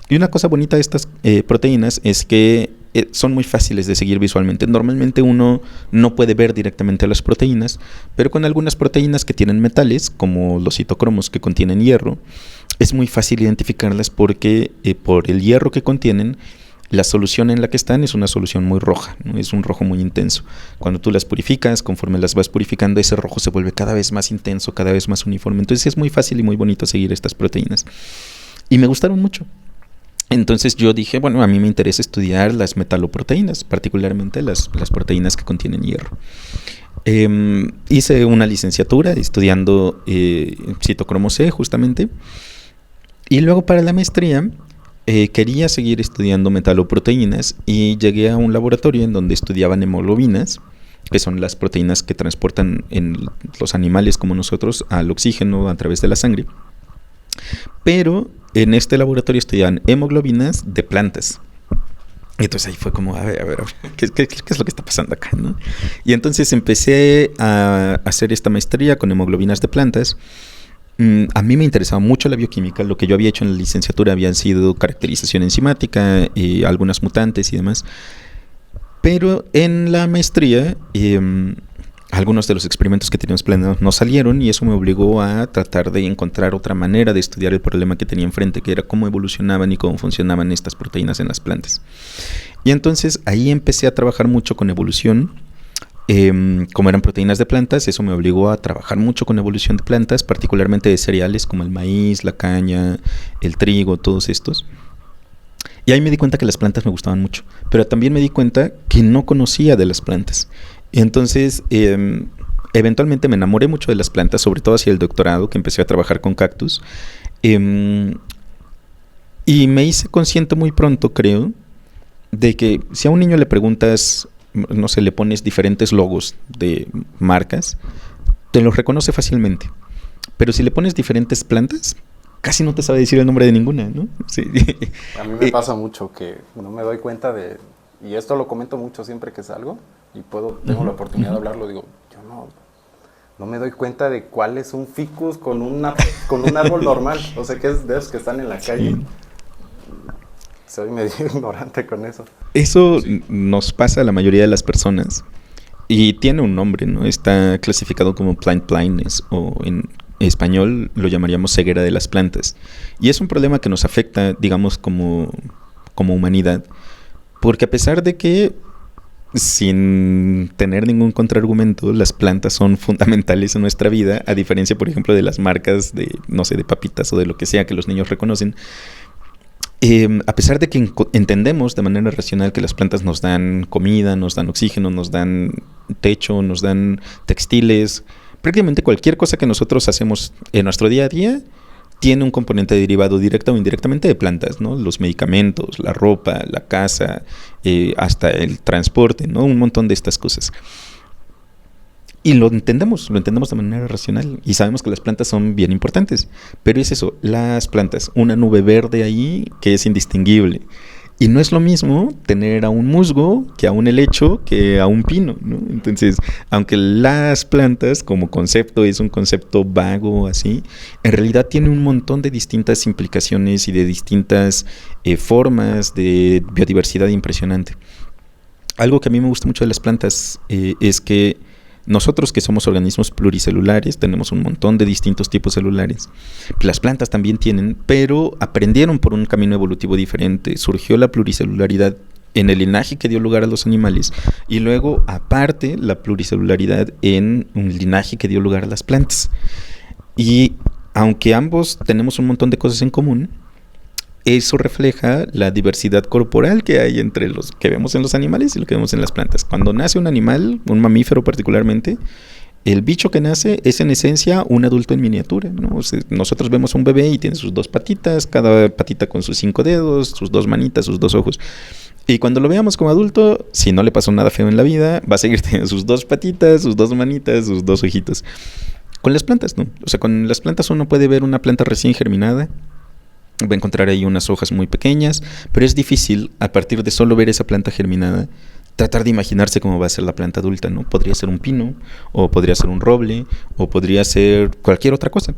Y una cosa bonita de estas proteínas es que son muy fáciles de seguir visualmente. Normalmente uno no puede ver directamente las proteínas, pero con algunas proteínas que tienen metales, como los citocromos que contienen hierro, es muy fácil identificarlas porque por el hierro que contienen, la solución en la que están es una solución muy roja, ¿no? Es un rojo muy intenso. Cuando tú las purificas, conforme las vas purificando, ese rojo se vuelve cada vez más intenso, cada vez más uniforme. Entonces es muy fácil y muy bonito seguir estas proteínas. Y me gustaron mucho. Entonces yo dije, bueno, a mí me interesa estudiar las metaloproteínas, particularmente las proteínas que contienen hierro. Hice una licenciatura estudiando citocromo C justamente, y luego para la maestría quería seguir estudiando metaloproteínas y llegué a un laboratorio en donde estudiaban hemoglobinas, que son las proteínas que transportan en los animales como nosotros al oxígeno a través de la sangre. Pero en este laboratorio estudiaban hemoglobinas de plantas. Y entonces ahí fue como, a ver, ¿qué es lo que está pasando acá, ¿no? Y entonces empecé a hacer esta maestría con hemoglobinas de plantas. A mí me interesaba mucho la bioquímica. Lo que yo había hecho en la licenciatura habían sido caracterización enzimática y algunas mutantes y demás. Pero en la maestría algunos de los experimentos que teníamos planeados no salieron, y eso me obligó a tratar de encontrar otra manera de estudiar el problema que tenía enfrente, que era cómo evolucionaban y cómo funcionaban estas proteínas en las plantas. Y entonces ahí empecé a trabajar mucho con evolución, Como eran proteínas de plantas, eso me obligó a trabajar mucho con evolución de plantas, particularmente de cereales como el maíz, la caña, el trigo, todos estos. Y ahí me di cuenta que las plantas me gustaban mucho, pero también me di cuenta que no conocía de las plantas. Entonces, eventualmente me enamoré mucho de las plantas, sobre todo hacia el doctorado, que empecé a trabajar con cactus. Y me hice consciente muy pronto, creo, de que si a un niño le preguntas, no sé, le pones diferentes logos de marcas, te los reconoce fácilmente. Pero si le pones diferentes plantas, casi no te sabe decir el nombre de ninguna, ¿no? Sí. A mí me pasa mucho que no me doy cuenta de, y esto lo comento mucho siempre que salgo y tengo la oportunidad de hablarlo, digo, yo no me doy cuenta de cuál es un ficus con un árbol normal, o sea, que es de esos que están en la calle. Sí. Soy medio ignorante con eso. Eso nos pasa a la mayoría de las personas y tiene un nombre, ¿no? Está clasificado como plant blindness o en español lo llamaríamos ceguera de las plantas. Y es un problema que nos afecta, digamos, como humanidad, porque a pesar de que sin tener ningún contraargumento, las plantas son fundamentales en nuestra vida, a diferencia, por ejemplo, de las marcas de, no sé, de papitas o de lo que sea que los niños reconocen. A pesar de que entendemos de manera racional que las plantas nos dan comida, nos dan oxígeno, nos dan techo, nos dan textiles, prácticamente cualquier cosa que nosotros hacemos en nuestro día a día tiene un componente derivado directa o indirectamente de plantas, ¿no? Los medicamentos, la ropa, la casa, hasta el transporte, ¿no? Un montón de estas cosas. Y lo entendemos de manera racional y sabemos que las plantas son bien importantes. Pero es eso, las plantas, una nube verde ahí que es indistinguible. Y no es lo mismo tener a un musgo que a un helecho que a un pino, ¿no? Entonces, aunque las plantas como concepto es un concepto vago así, en realidad tiene un montón de distintas implicaciones y de distintas formas de biodiversidad impresionante. Algo que a mí me gusta mucho de las plantas es que nosotros que somos organismos pluricelulares tenemos un montón de distintos tipos celulares. Las plantas también tienen, pero aprendieron por un camino evolutivo diferente. Surgió la pluricelularidad en el linaje que dio lugar a los animales y luego aparte la pluricelularidad en un linaje que dio lugar a las plantas. Y aunque ambos tenemos un montón de cosas en común, eso refleja la diversidad corporal que hay entre los que vemos en los animales y lo que vemos en las plantas. Cuando nace un animal, un mamífero particularmente, el bicho que nace es en esencia un adulto en miniatura, ¿no? O sea, nosotros vemos un bebé y tiene sus 2 patitas, cada patita con sus 5 dedos, sus 2 manitas, sus 2 ojos. Y cuando lo veamos como adulto, si no le pasó nada feo en la vida, va a seguir teniendo sus 2 patitas, sus 2 manitas, sus 2 ojitos. Con las plantas, ¿no? O sea, con las plantas uno puede ver una planta recién germinada, va a encontrar ahí unas hojas muy pequeñas, pero es difícil, a partir de solo ver esa planta germinada, tratar de imaginarse cómo va a ser la planta adulta, ¿no? Podría ser un pino, o podría ser un roble, o podría ser cualquier otra cosa.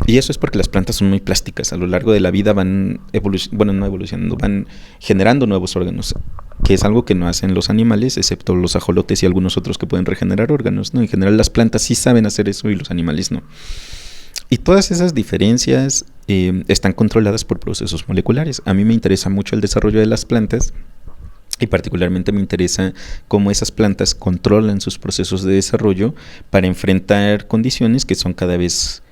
Y eso es porque las plantas son muy plásticas. A lo largo de la vida van van generando nuevos órganos, que es algo que no hacen los animales, excepto los ajolotes y algunos otros que pueden regenerar órganos, ¿no? En general las plantas sí saben hacer eso y los animales no. Y todas esas diferencias están controladas por procesos moleculares. A mí me interesa mucho el desarrollo de las plantas y particularmente me interesa cómo esas plantas controlan sus procesos de desarrollo para enfrentar condiciones que son cada vez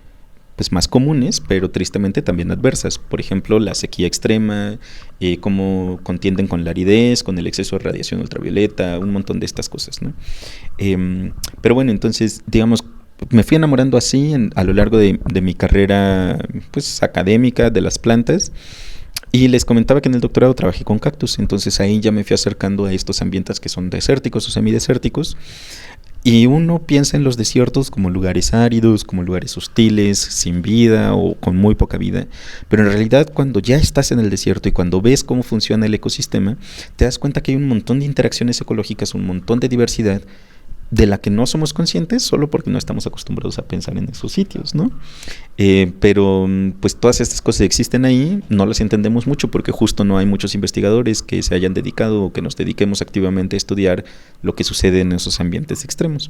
más comunes, pero tristemente también adversas. Por ejemplo, la sequía extrema, cómo contienden con la aridez, con el exceso de radiación ultravioleta, un montón de estas cosas, ¿no? Pero bueno, entonces, digamos, me fui enamorando así a lo largo de mi carrera académica de las plantas y les comentaba que en el doctorado trabajé con cactus, entonces ahí ya me fui acercando a estos ambientes que son desérticos o semidesérticos y uno piensa en los desiertos como lugares áridos, como lugares hostiles, sin vida o con muy poca vida, pero en realidad cuando ya estás en el desierto y cuando ves cómo funciona el ecosistema, te das cuenta que hay un montón de interacciones ecológicas, un montón de diversidad de la que no somos conscientes solo porque no estamos acostumbrados a pensar en esos sitios, ¿no? Pero pues todas estas cosas existen ahí, no las entendemos mucho porque justo no hay muchos investigadores que se hayan dedicado o que nos dediquemos activamente a estudiar lo que sucede en esos ambientes extremos.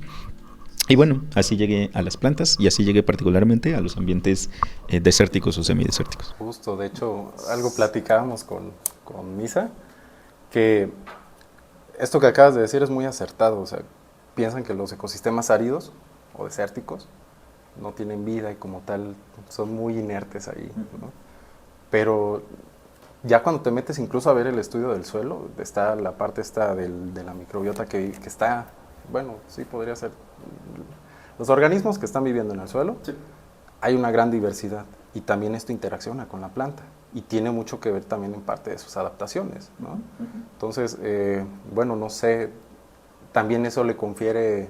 Y bueno, así llegué a las plantas y así llegué particularmente a los ambientes desérticos o semidesérticos. Justo, de hecho, algo platicábamos con Misa, que esto que acabas de decir es muy acertado, o sea, piensan que los ecosistemas áridos o desérticos no tienen vida y como tal son muy inertes ahí, ¿no? Pero ya cuando te metes incluso a ver el estudio del suelo, está la parte esta de la microbiota que está, bueno, sí podría ser, los organismos que están viviendo en el suelo, sí, hay una gran diversidad y también esto interacciona con la planta y tiene mucho que ver también en parte de sus adaptaciones, ¿no? Entonces, bueno, no sé, también eso le confiere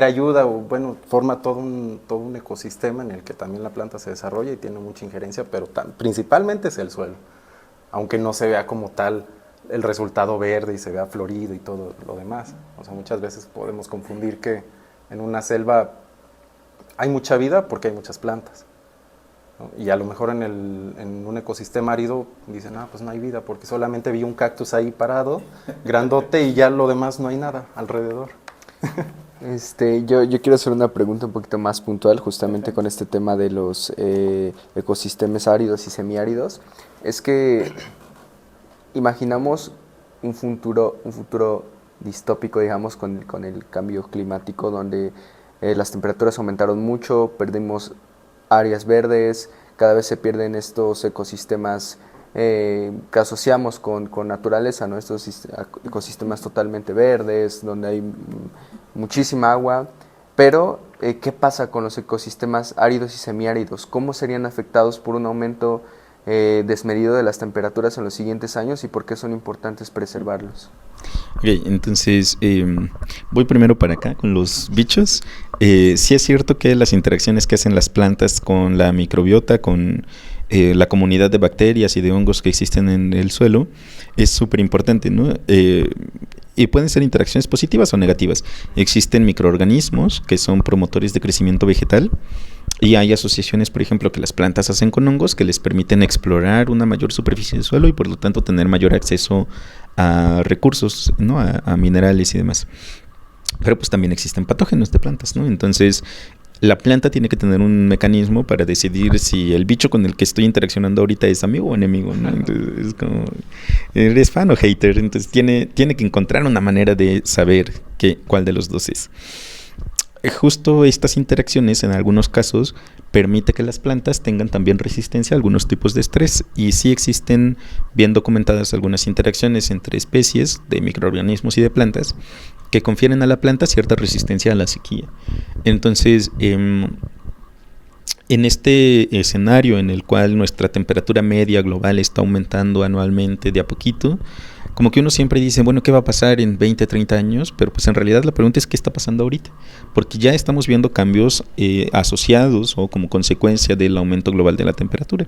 ayuda, o bueno, forma todo un ecosistema en el que también la planta se desarrolla y tiene mucha injerencia, pero principalmente es el suelo, aunque no se vea como tal el resultado verde y se vea florido y todo lo demás. O sea, muchas veces podemos confundir que en una selva hay mucha vida porque hay muchas plantas, ¿no? Y a lo mejor en un ecosistema árido dicen, pues no hay vida porque solamente vi un cactus ahí parado, grandote, y ya lo demás no hay nada alrededor. Yo quiero hacer una pregunta un poquito más puntual justamente con este tema de los ecosistemas áridos y semiáridos. Es que imaginamos un futuro distópico, digamos, con el cambio climático, donde las temperaturas aumentaron mucho, perdimos áreas verdes, cada vez se pierden estos ecosistemas que asociamos con naturaleza, ¿no? Estos ecosistemas totalmente verdes, donde hay muchísima agua, pero ¿qué pasa con los ecosistemas áridos y semiáridos? ¿Cómo serían afectados por un aumento desmedido de las temperaturas en los siguientes años y por qué son importantes preservarlos? Ok, entonces voy primero para acá con los bichos. Sí es cierto que las interacciones que hacen las plantas con la microbiota, con la comunidad de bacterias y de hongos que existen en el suelo, es súper importante, ¿no? Y pueden ser interacciones positivas o negativas. Existen microorganismos que son promotores de crecimiento vegetal y hay asociaciones, por ejemplo, que las plantas hacen con hongos que les permiten explorar una mayor superficie del suelo y por lo tanto tener mayor acceso a recursos, ¿no? A minerales y demás. Pero pues también existen patógenos de plantas, ¿no? Entonces la planta tiene que tener un mecanismo para decidir si el bicho con el que estoy interaccionando ahorita es amigo o enemigo, ¿no? Entonces es como, ¿eres fan o hater? Entonces tiene que encontrar una manera de saber cuál de los dos es. Justo estas interacciones en algunos casos permite que las plantas tengan también resistencia a algunos tipos de estrés y sí existen bien documentadas algunas interacciones entre especies de microorganismos y de plantas que confieren a la planta cierta resistencia a la sequía. Entonces, en este escenario en el cual nuestra temperatura media global está aumentando anualmente de a poquito, como que uno siempre dice, bueno, ¿qué va a pasar en 20, 30 años? Pero pues en realidad la pregunta es ¿qué está pasando ahorita? Porque ya estamos viendo cambios asociados o como consecuencia del aumento global de la temperatura.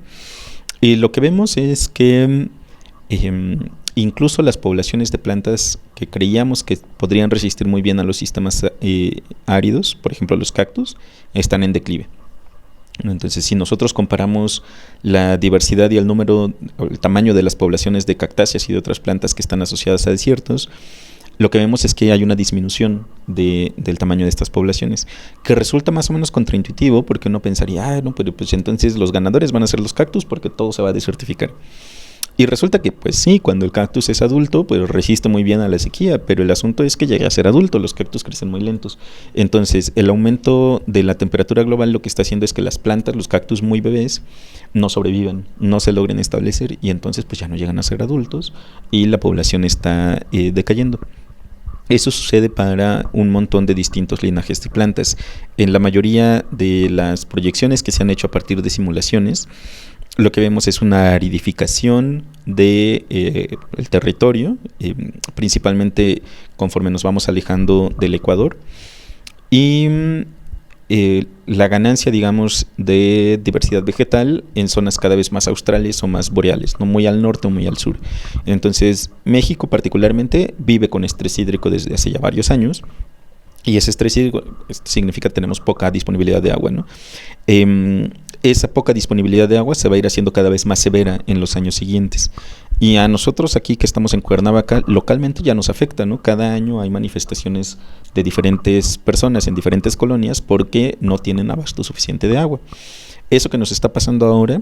Y lo que vemos es que incluso las poblaciones de plantas que creíamos que podrían resistir muy bien a los sistemas áridos, por ejemplo los cactus, están en declive. Entonces, si nosotros comparamos la diversidad y el número, el tamaño de las poblaciones de cactáceas y de otras plantas que están asociadas a desiertos, lo que vemos es que hay una disminución del tamaño de estas poblaciones, que resulta más o menos contraintuitivo, porque uno pensaría, no, pero pues entonces los ganadores van a ser los cactus porque todo se va a desertificar. Y resulta que, pues sí, cuando el cactus es adulto, pues resiste muy bien a la sequía, pero el asunto es que llega a ser adulto, los cactus crecen muy lentos. Entonces, el aumento de la temperatura global lo que está haciendo es que las plantas, los cactus muy bebés, no sobrevivan, no se logren establecer y entonces pues ya no llegan a ser adultos y la población está decayendo. Eso sucede para un montón de distintos linajes de plantas. En la mayoría de las proyecciones que se han hecho a partir de simulaciones, lo que vemos es una aridificación del territorio, principalmente conforme nos vamos alejando del Ecuador, y la ganancia, digamos, de diversidad vegetal en zonas cada vez más australes o más boreales, no muy al norte o muy al sur. Entonces, México particularmente vive con estrés hídrico desde hace ya varios años, y ese estrés hídrico significa que tenemos poca disponibilidad de agua, ¿no? Esa poca disponibilidad de agua se va a ir haciendo cada vez más severa en los años siguientes. Y a nosotros aquí que estamos en Cuernavaca, localmente ya nos afecta, ¿no? Cada año hay manifestaciones de diferentes personas en diferentes colonias porque no tienen abasto suficiente de agua. Eso que nos está pasando ahora,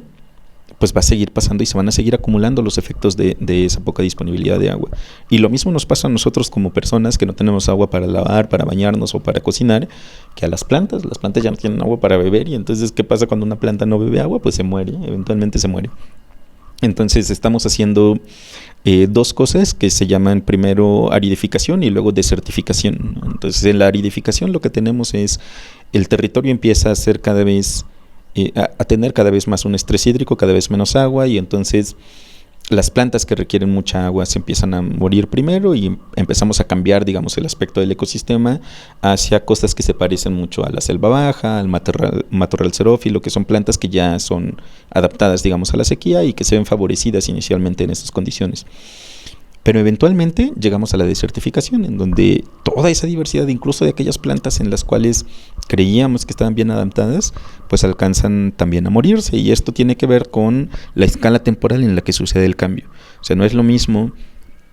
pues va a seguir pasando y se van a seguir acumulando los efectos de esa poca disponibilidad de agua. Y lo mismo nos pasa a nosotros como personas que no tenemos agua para lavar, para bañarnos o para cocinar, que a las plantas ya no tienen agua para beber, y entonces, ¿qué pasa cuando una planta no bebe agua? Pues se muere, eventualmente se muere. Entonces estamos haciendo dos cosas que se llaman primero aridificación y luego desertificación, ¿no? Entonces en la aridificación lo que tenemos es el territorio empieza a ser cada vez a tener cada vez más un estrés hídrico, cada vez menos agua, y entonces las plantas que requieren mucha agua se empiezan a morir primero y empezamos a cambiar, digamos, el aspecto del ecosistema hacia cosas que se parecen mucho a la selva baja, al matorral xerófilo, que son plantas que ya son adaptadas, digamos, a la sequía y que se ven favorecidas inicialmente en estas condiciones. Pero eventualmente llegamos a la desertificación, en donde toda esa diversidad, incluso de aquellas plantas en las cuales creíamos que estaban bien adaptadas, pues alcanzan también a morirse. Y esto tiene que ver con la escala temporal en la que sucede el cambio. O sea, no es lo mismo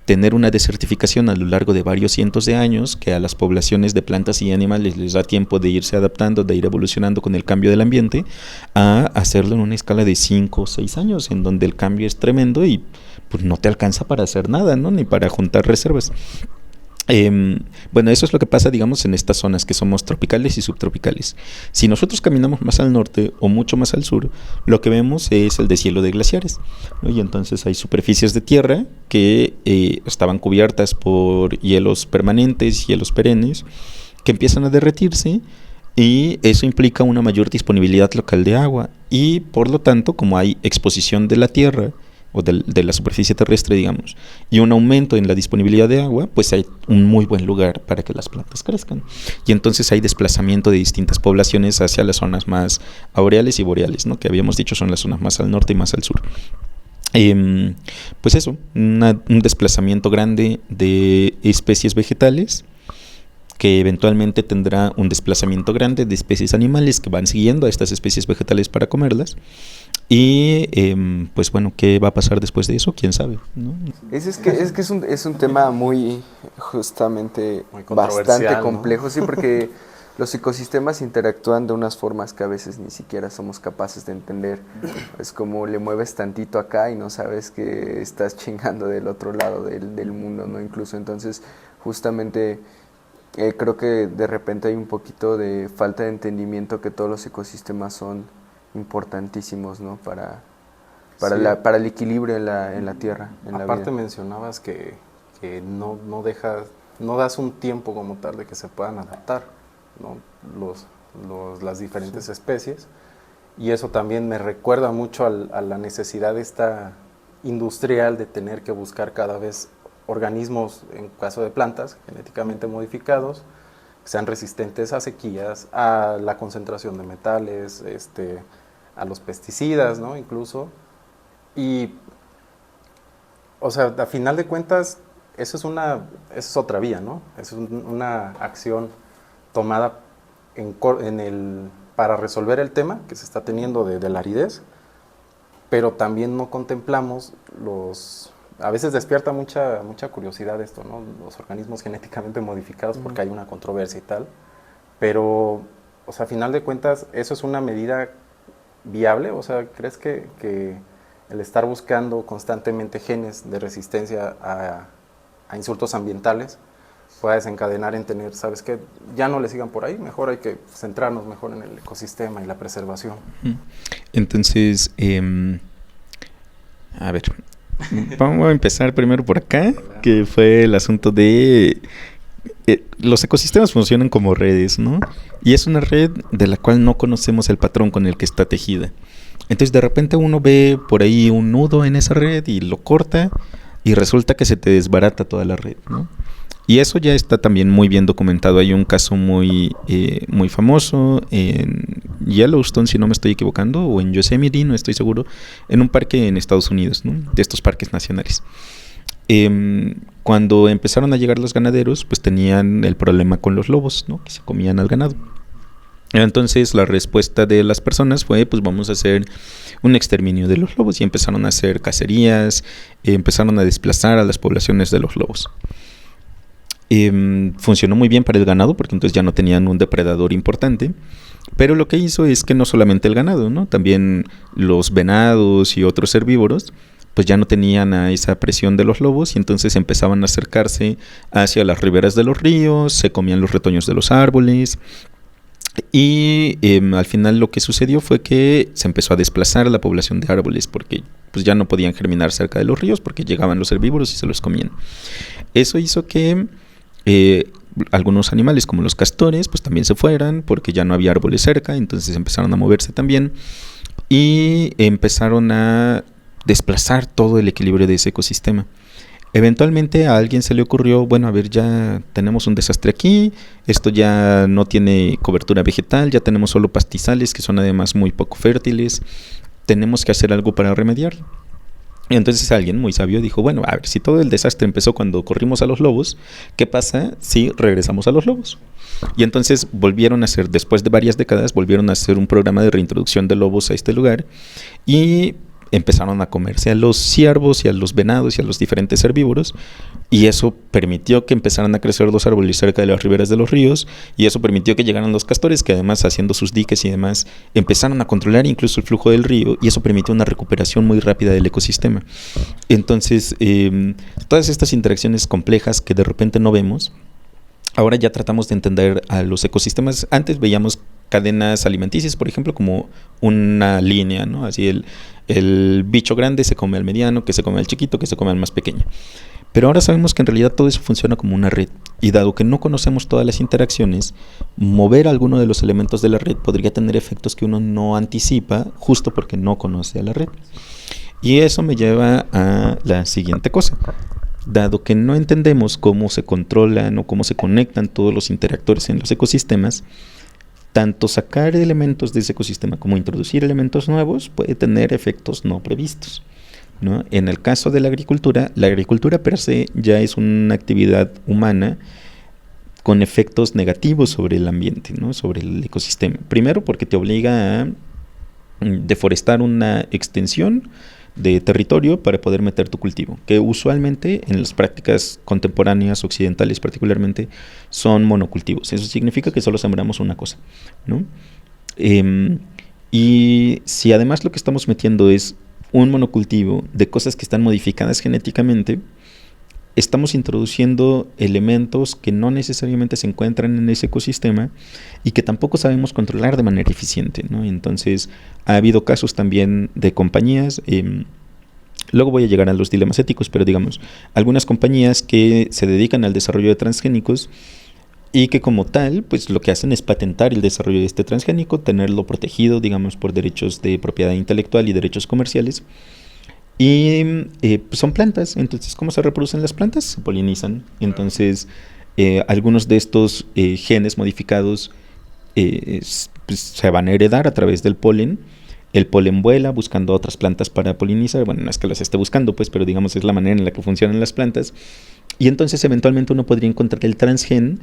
tener una desertificación a lo largo de varios cientos de años, que a las poblaciones de plantas y animales les da tiempo de irse adaptando, de ir evolucionando con el cambio del ambiente, a hacerlo en una escala de 5 o 6 años, en donde el cambio es tremendo y pues no te alcanza para hacer nada, ¿no? Ni para juntar reservas. Bueno, eso es lo que pasa, digamos, en estas zonas que somos tropicales y subtropicales. Si nosotros caminamos más al norte o mucho más al sur, lo que vemos es el deshielo de glaciares, ¿no? Y entonces hay superficies de tierra que estaban cubiertas por hielos permanentes, hielos perennes, que empiezan a derretirse, y eso implica una mayor disponibilidad local de agua, y por lo tanto, como hay exposición de la tierra o de la superficie terrestre, digamos, y un aumento en la disponibilidad de agua, pues hay un muy buen lugar para que las plantas crezcan. Y entonces hay desplazamiento de distintas poblaciones hacia las zonas más aureales y boreales, ¿no? Que habíamos dicho son las zonas más al norte y más al sur. Pues eso, un desplazamiento grande de especies vegetales, que eventualmente tendrá un desplazamiento grande de especies animales que van siguiendo a estas especies vegetales para comerlas. Y pues bueno, ¿qué va a pasar después de eso? ¿Quién sabe? ¿No? Es un tema muy, justamente, muy bastante ¿no? complejo, sí, porque los ecosistemas interactúan de unas formas que a veces ni siquiera somos capaces de entender. Es como le mueves tantito acá y no sabes que estás chingando del otro lado del mundo, ¿no? Incluso entonces, justamente, creo que de repente hay un poquito de falta de entendimiento que todos los ecosistemas son importantísimos, ¿no? Para el equilibrio en la tierra, en la Aparte vida. mencionabas que no das un tiempo como tal de que se puedan adaptar, ¿no? Las diferentes especies, y eso también me recuerda mucho a la necesidad esta industrial de tener que buscar cada vez organismos, en caso de plantas, genéticamente modificados, que sean resistentes a sequías, a la concentración de metales, a los pesticidas, ¿no? Incluso. Y, o sea, a final de cuentas, eso es otra vía, ¿no? Es una acción tomada para resolver el tema que se está teniendo de la aridez, pero también no contemplamos a veces despierta mucha curiosidad esto, ¿no? Los organismos genéticamente modificados, porque hay una controversia y tal, pero, o sea, a final de cuentas, eso es una medida viable. O sea, ¿crees que el estar buscando constantemente genes de resistencia a insultos ambientales pueda desencadenar en tener, ¿sabes qué? Ya no le sigan por ahí, mejor hay que centrarnos mejor en el ecosistema y la preservación. Entonces, a ver, vamos a empezar primero por acá, que fue el asunto de los ecosistemas funcionan como redes, ¿no? Y es una red de la cual no conocemos el patrón con el que está tejida. Entonces de repente uno ve por ahí un nudo en esa red y lo corta y resulta que se te desbarata toda la red, ¿no? Y eso ya está también muy bien documentado. Hay un caso muy famoso en Yellowstone, si no me estoy equivocando, o en Yosemite, no estoy seguro, en un parque en Estados Unidos, ¿no? De estos parques nacionales. Cuando empezaron a llegar los ganaderos, pues tenían el problema con los lobos, ¿no? Que se comían al ganado. Entonces la respuesta de las personas fue, pues vamos a hacer un exterminio de los lobos, y empezaron a hacer cacerías, empezaron a desplazar a las poblaciones de los lobos. Funcionó muy bien para el ganado porque entonces ya no tenían un depredador importante. Pero lo que hizo es que no solamente el ganado, ¿no? También los venados y otros herbívoros pues ya no tenían a esa presión de los lobos y entonces empezaban a acercarse hacia las riberas de los ríos, se comían los retoños de los árboles y al final lo que sucedió fue que se empezó a desplazar la población de árboles porque pues ya no podían germinar cerca de los ríos porque llegaban los herbívoros y se los comían. Eso hizo que algunos animales como los castores pues también se fueran porque ya no había árboles cerca, entonces empezaron a moverse también y empezaron a desplazar todo el equilibrio de ese ecosistema. Eventualmente a alguien se le ocurrió, bueno, a ver, ya tenemos un desastre aquí, esto ya no tiene cobertura vegetal, ya tenemos solo pastizales que son además muy poco fértiles, tenemos que hacer algo para remediarlo. Y entonces alguien muy sabio dijo, bueno, a ver, si todo el desastre empezó cuando corrimos a los lobos, ¿qué pasa si regresamos a los lobos? Y entonces volvieron a hacer, después de varias décadas, volvieron a hacer un programa de reintroducción de lobos a este lugar y empezaron a comerse a los ciervos y a los venados y a los diferentes herbívoros y eso permitió que empezaran a crecer los árboles cerca de las riberas de los ríos y eso permitió que llegaran los castores que además haciendo sus diques y demás empezaron a controlar incluso el flujo del río y eso permitió una recuperación muy rápida del ecosistema. Entonces todas estas interacciones complejas que de repente no vemos, ahora ya tratamos de entender a los ecosistemas. Antes veíamos cadenas alimenticias, por ejemplo, como una línea, ¿no? Así el bicho grande se come al mediano, que se come al chiquito, que se come al más pequeño. Pero ahora sabemos que en realidad todo eso funciona como una red. Y dado que no conocemos todas las interacciones, mover alguno de los elementos de la red podría tener efectos que uno no anticipa justo porque no conoce a la red. Y eso me lleva a la siguiente cosa. Dado que no entendemos cómo se controlan o cómo se conectan todos los interactores en los ecosistemas, tanto sacar elementos de ese ecosistema como introducir elementos nuevos puede tener efectos no previstos, ¿no? En el caso de la agricultura per se ya es una actividad humana con efectos negativos sobre el ambiente, ¿no? Sobre el ecosistema. Primero porque te obliga a deforestar una extensión de territorio para poder meter tu cultivo, que usualmente en las prácticas contemporáneas occidentales particularmente son monocultivos. Eso significa que solo sembramos una cosa, ¿no? Y si además lo que estamos metiendo es un monocultivo de cosas que están modificadas genéticamente, estamos introduciendo elementos que no necesariamente se encuentran en ese ecosistema y que tampoco sabemos controlar de manera eficiente, ¿no? Entonces ha habido casos también de compañías, luego voy a llegar a los dilemas éticos, pero digamos, algunas compañías que se dedican al desarrollo de transgénicos y que como tal, pues lo que hacen es patentar el desarrollo de este transgénico, tenerlo protegido, digamos, por derechos de propiedad intelectual y derechos comerciales. Y pues son plantas, entonces ¿cómo se reproducen las plantas? Se polinizan. Entonces algunos de estos genes modificados pues, se van a heredar a través del polen. El polen vuela buscando otras plantas para polinizar. Bueno, no es que las esté buscando, pues, pero digamos es la manera en la que funcionan las plantas. Y entonces eventualmente uno podría encontrar el transgen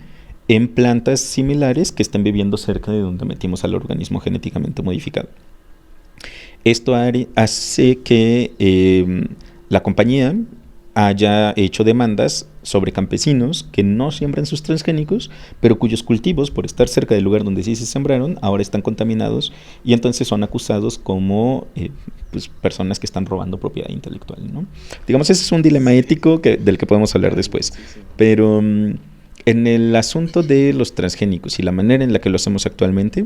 en plantas similares que estén viviendo cerca de donde metimos al organismo genéticamente modificado. Esto hace que la compañía haya hecho demandas sobre campesinos que no siembran sus transgénicos, pero cuyos cultivos, por estar cerca del lugar donde sí se sembraron, ahora están contaminados y entonces son acusados como pues, personas que están robando propiedad intelectual, ¿no? Digamos, ese es un dilema ético del que podemos hablar después. Pero en el asunto de los transgénicos y la manera en la que lo hacemos actualmente,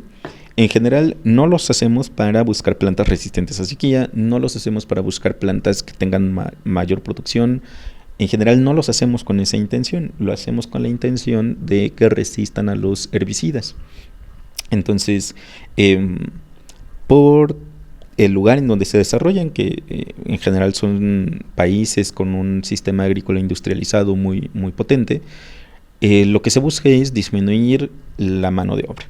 en general no los hacemos para buscar plantas resistentes a sequía, no los hacemos para buscar plantas que tengan mayor producción. En general no los hacemos con esa intención, lo hacemos con la intención de que resistan a los herbicidas. Entonces, por el lugar en donde se desarrollan, que en general son países con un sistema agrícola industrializado muy, muy potente, lo que se busca es disminuir la mano de obra.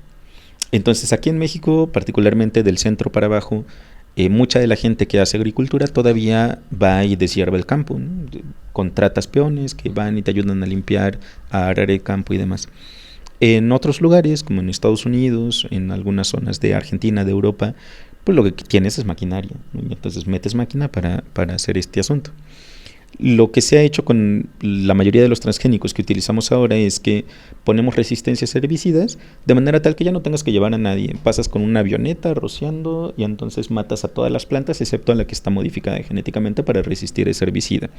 Entonces aquí en México, particularmente del centro para abajo, mucha de la gente que hace agricultura todavía va y deshierva el campo, ¿no? Contratas peones que van y te ayudan a limpiar, a arar el campo y demás. En otros lugares, como en Estados Unidos, en algunas zonas de Argentina, de Europa, pues lo que tienes es maquinaria, ¿no? Y entonces metes máquina para hacer este asunto. Lo que se ha hecho con la mayoría de los transgénicos que utilizamos ahora es que ponemos resistencias herbicidas de manera tal que ya no tengas que llevar a nadie. Pasas con una avioneta rociando y entonces matas a todas las plantas excepto a la que está modificada genéticamente para resistir ese herbicida.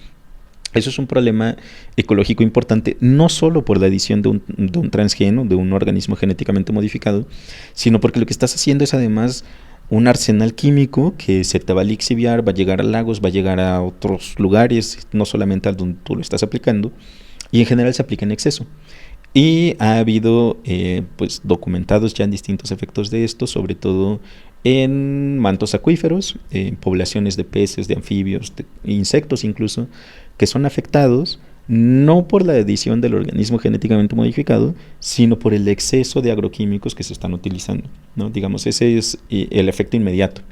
Eso es un problema ecológico importante, no solo por la adición de un transgeno, de un organismo genéticamente modificado, sino porque lo que estás haciendo es además un arsenal químico que se te va a lixiviar, va a llegar a lagos, va a llegar a otros lugares, no solamente al donde tú lo estás aplicando, y en general se aplica en exceso. Y ha habido pues documentados ya en distintos efectos de esto, sobre todo en mantos acuíferos, en poblaciones de peces, de anfibios, de insectos incluso, que son afectados no por la adición del organismo genéticamente modificado, sino por el exceso de agroquímicos que se están utilizando, ¿no? Digamos, ese es el efecto inmediato.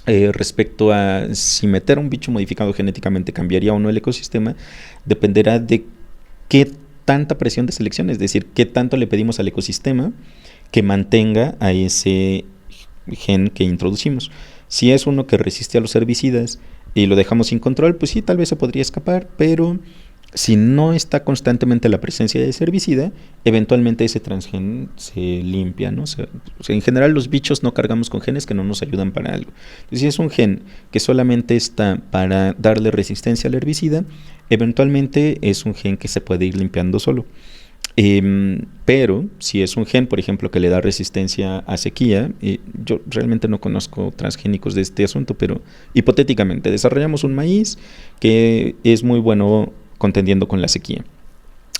Respecto a si meter un bicho modificado genéticamente cambiaría o no el ecosistema, dependerá de qué tanta presión de selección, es decir, qué tanto le pedimos al ecosistema que mantenga a ese gen que introducimos. Si es uno que resiste a los herbicidas y lo dejamos sin control, pues sí, tal vez se podría escapar, pero si no está constantemente la presencia de ese herbicida, eventualmente ese transgen se limpia, ¿no? En general los bichos no cargamos con genes que no nos ayudan para algo. Entonces, si es un gen que solamente está para darle resistencia al herbicida, eventualmente es un gen que se puede ir limpiando solo. Pero si es un gen, por ejemplo, que le da resistencia a sequía, yo realmente no conozco transgénicos de este asunto, pero hipotéticamente desarrollamos un maíz que es muy bueno contendiendo con la sequía.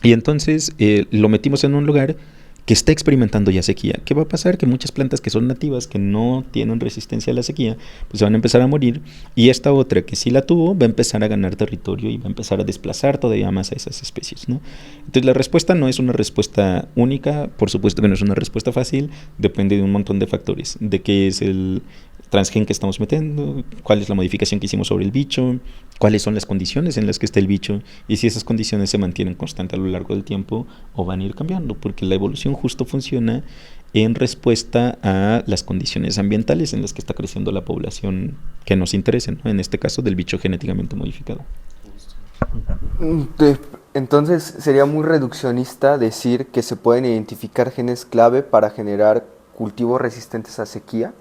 Y entonces lo metimos en un lugar que está experimentando ya sequía. ¿Qué va a pasar? Que muchas plantas que son nativas, que no tienen resistencia a la sequía, pues van a empezar a morir, y esta otra que sí la tuvo, va a empezar a ganar territorio y va a empezar a desplazar todavía más a esas especies, ¿no? Entonces la respuesta no es una respuesta única, por supuesto que no es una respuesta fácil, depende de un montón de factores, de qué es el transgen que estamos metiendo, cuál es la modificación que hicimos sobre el bicho, cuáles son las condiciones en las que está el bicho, y si esas condiciones se mantienen constantes a lo largo del tiempo o van a ir cambiando, porque la evolución justo funciona en respuesta a las condiciones ambientales en las que está creciendo la población que nos interesa, ¿no? En este caso del bicho genéticamente modificado. Entonces sería muy reduccionista decir que se pueden identificar genes clave para generar cultivos resistentes a sequía.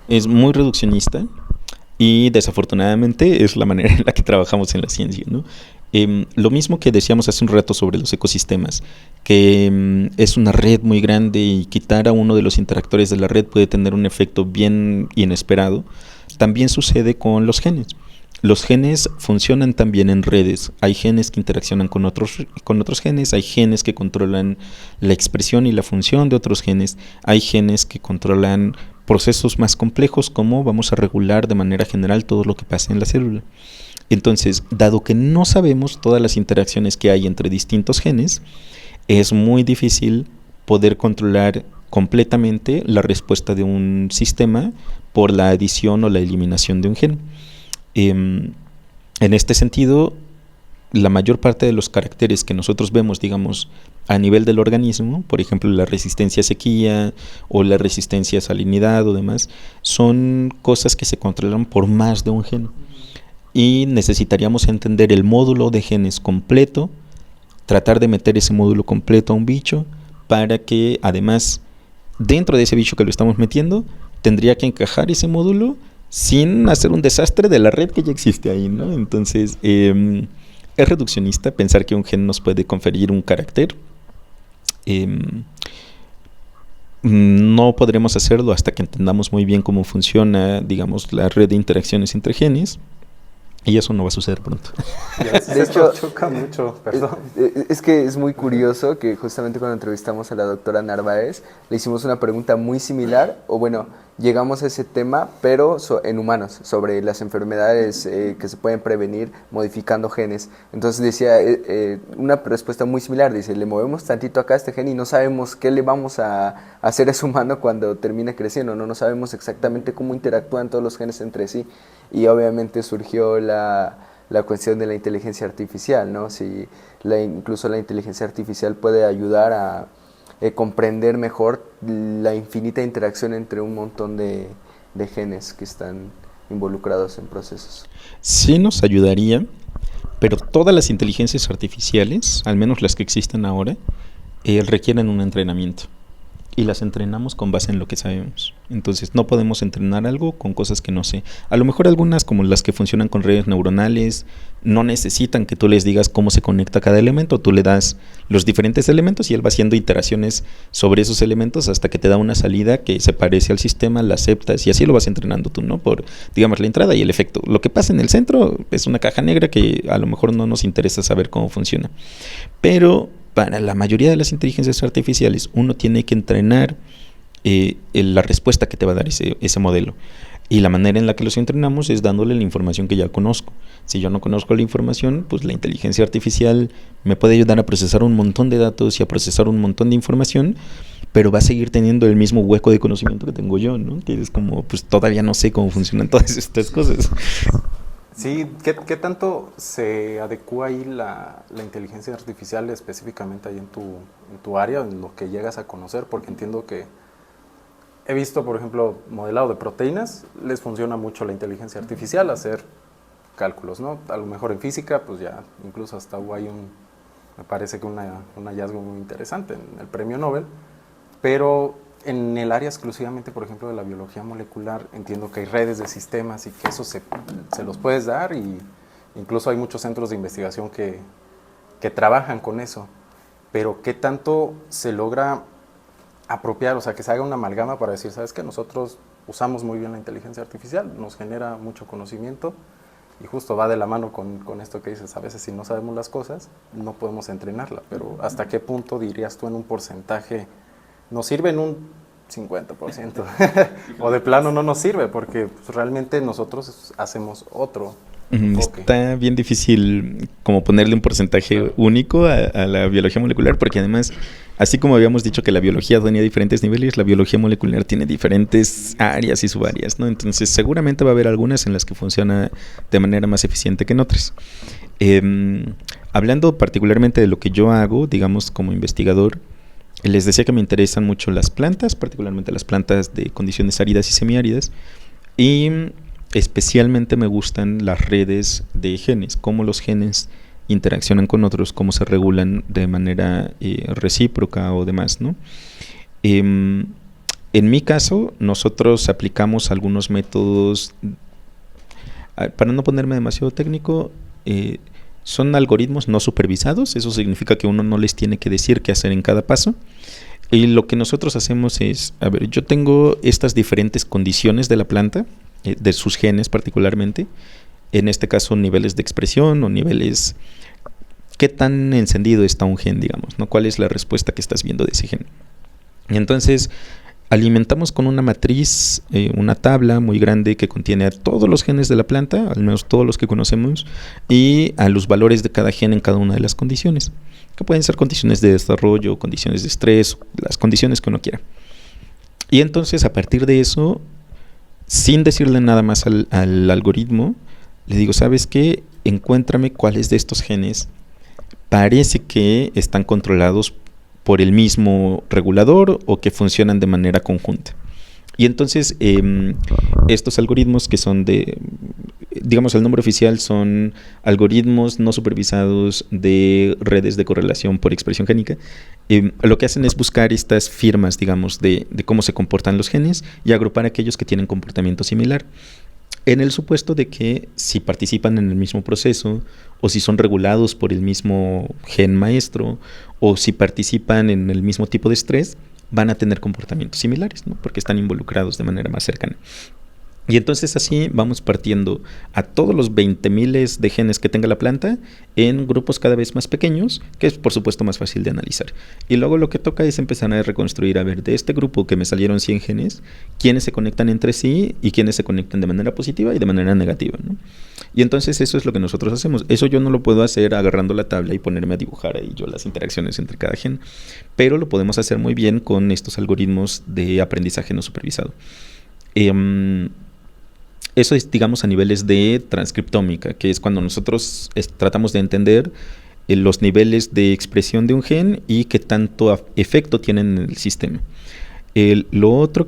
Es muy reduccionista y desafortunadamente es la manera en la que trabajamos en la ciencia, ¿no? Lo mismo que decíamos hace un rato sobre los ecosistemas, que es una red muy grande y quitar a uno de los interactores de la red puede tener un efecto bien inesperado, también sucede con los genes. Los genes funcionan también en redes. Hay genes que interaccionan con otros genes, hay genes que controlan la expresión y la función de otros genes, hay genes que controlan procesos más complejos como vamos a regular de manera general todo lo que pasa en la célula. Entonces, dado que no sabemos todas las interacciones que hay entre distintos genes, es muy difícil poder controlar completamente la respuesta de un sistema por la adición o la eliminación de un gen. En este sentido, la mayor parte de los caracteres que nosotros vemos, digamos, a nivel del organismo, por ejemplo, la resistencia a sequía o la resistencia a salinidad o demás, son cosas que se controlan por más de un gen. Y necesitaríamos entender el módulo de genes completo, tratar de meter ese módulo completo a un bicho, para que además, dentro de ese bicho que lo estamos metiendo, tendría que encajar ese módulo sin hacer un desastre de la red que ya existe ahí, ¿no? Entonces, es reduccionista pensar que un gen nos puede conferir un carácter. No podremos hacerlo hasta que entendamos muy bien cómo funciona, digamos, la red de interacciones entre genes. Y eso no va a suceder pronto. De hecho, choca mucho, perdón. Es que es muy curioso que justamente cuando entrevistamos a la doctora Narváez, le hicimos una pregunta muy similar, o bueno, llegamos a ese tema, pero en humanos, sobre las enfermedades que se pueden prevenir modificando genes. Entonces decía una respuesta muy similar, dice, le movemos tantito acá a este gen y no sabemos qué le vamos a hacer a ese humano cuando termine creciendo, no sabemos exactamente cómo interactúan todos los genes entre sí. Y obviamente surgió la cuestión de la inteligencia artificial, ¿no? Si incluso la inteligencia artificial puede ayudar a comprender mejor la infinita interacción entre un montón de genes que están involucrados en procesos. Sí nos ayudaría, Pero todas las inteligencias artificiales, al menos las que existen ahora, requieren un entrenamiento. Y las entrenamos con base en lo que sabemos. Entonces no podemos entrenar algo con cosas que no sé. A lo mejor algunas, como las que funcionan con redes neuronales, no necesitan que tú les digas cómo se conecta cada elemento. Tú le das los diferentes elementos y él va haciendo iteraciones sobre esos elementos hasta que te da una salida que se parece al sistema, la aceptas y así lo vas entrenando tú, ¿no? Por, digamos, la entrada y el efecto. Lo que pasa en el centro es una caja negra que a lo mejor no nos interesa saber cómo funciona. Pero para la mayoría de las inteligencias artificiales uno tiene que entrenar la respuesta que te va a dar ese modelo. Y la manera en la que los entrenamos es dándole la información que ya conozco. Si yo no conozco la información, pues la inteligencia artificial me puede ayudar a procesar un montón de datos y a procesar un montón de información, pero va a seguir teniendo el mismo hueco de conocimiento que tengo yo, ¿no? Que es como, pues todavía no sé cómo funcionan todas estas cosas. Sí, ¿qué tanto se adecua ahí la inteligencia artificial específicamente ahí en tu área, en lo que llegas a conocer? Porque entiendo que he visto, por ejemplo, modelado de proteínas, les funciona mucho la inteligencia artificial hacer cálculos, ¿no? A lo mejor en física, pues ya incluso hasta hubo ahí me parece que un hallazgo muy interesante en el premio Nobel, pero en el área exclusivamente, por ejemplo, de la biología molecular, entiendo que hay redes de sistemas y que eso se los puedes dar, y incluso hay muchos centros de investigación que trabajan con eso, pero ¿qué tanto se logra apropiar? O sea, que se haga una amalgama para decir, ¿sabes qué? Nosotros usamos muy bien la inteligencia artificial, nos genera mucho conocimiento, y justo va de la mano con esto que dices, a veces si no sabemos las cosas, no podemos entrenarla, pero ¿hasta qué punto dirías tú en un porcentaje nos sirve en un 50%? O de plano no nos sirve, porque pues, realmente nosotros hacemos otro enfoque. Está bien difícil como ponerle un porcentaje único a la biología molecular, porque además, así como habíamos dicho que la biología tenía diferentes niveles, la biología molecular tiene diferentes áreas y subáreas, ¿no? Entonces seguramente va a haber algunas en las que funciona de manera más eficiente que en otras. Hablando particularmente de lo que yo hago, digamos, como investigador, les decía que me interesan mucho las plantas, particularmente las plantas de condiciones áridas y semiáridas, y especialmente me gustan las redes de genes, cómo los genes interaccionan con otros, cómo se regulan de manera recíproca o demás, ¿no? En mi caso, nosotros aplicamos algunos métodos, para no ponerme demasiado técnico, son algoritmos no supervisados. Eso significa que uno no les tiene que decir qué hacer en cada paso. Y lo que nosotros hacemos es, a ver, yo tengo estas diferentes condiciones de la planta, de sus genes particularmente, en este caso niveles de expresión o niveles, qué tan encendido está un gen, digamos, ¿no? ¿Cuál es la respuesta que estás viendo de ese gen? Y entonces alimentamos con una matriz, una tabla muy grande que contiene a todos los genes de la planta, al menos todos los que conocemos, y a los valores de cada gen en cada una de las condiciones, que pueden ser condiciones de desarrollo, condiciones de estrés, las condiciones que uno quiera. Y entonces a partir de eso, sin decirle nada más al algoritmo, le digo, ¿sabes qué? Encuéntrame cuáles de estos genes parece que están controlados por el mismo regulador o que funcionan de manera conjunta. Y entonces estos algoritmos que son digamos el nombre oficial son algoritmos no supervisados de redes de correlación por expresión génica, lo que hacen es buscar estas firmas, digamos, de cómo se comportan los genes y agrupar aquellos que tienen comportamiento similar, en el supuesto de que si participan en el mismo proceso o si son regulados por el mismo gen maestro o si participan en el mismo tipo de estrés, van a tener comportamientos similares, ¿no? Porque están involucrados de manera más cercana. Y entonces así vamos partiendo a todos los 20.000 de genes que tenga la planta en grupos cada vez más pequeños, que es por supuesto más fácil de analizar. Y luego lo que toca es empezar a reconstruir, a ver, de este grupo que me salieron 100 genes, quiénes se conectan entre sí y quiénes se conectan de manera positiva y de manera negativa, ¿no? Y entonces eso es lo que nosotros hacemos. Eso yo no lo puedo hacer agarrando la tabla y ponerme a dibujar ahí yo las interacciones entre cada gen, pero lo podemos hacer muy bien con estos algoritmos de aprendizaje no supervisado. Eso es, digamos, a niveles de transcriptómica, que es cuando nosotros tratamos de entender los niveles de expresión de un gen y qué tanto efecto tienen en el sistema. Lo otro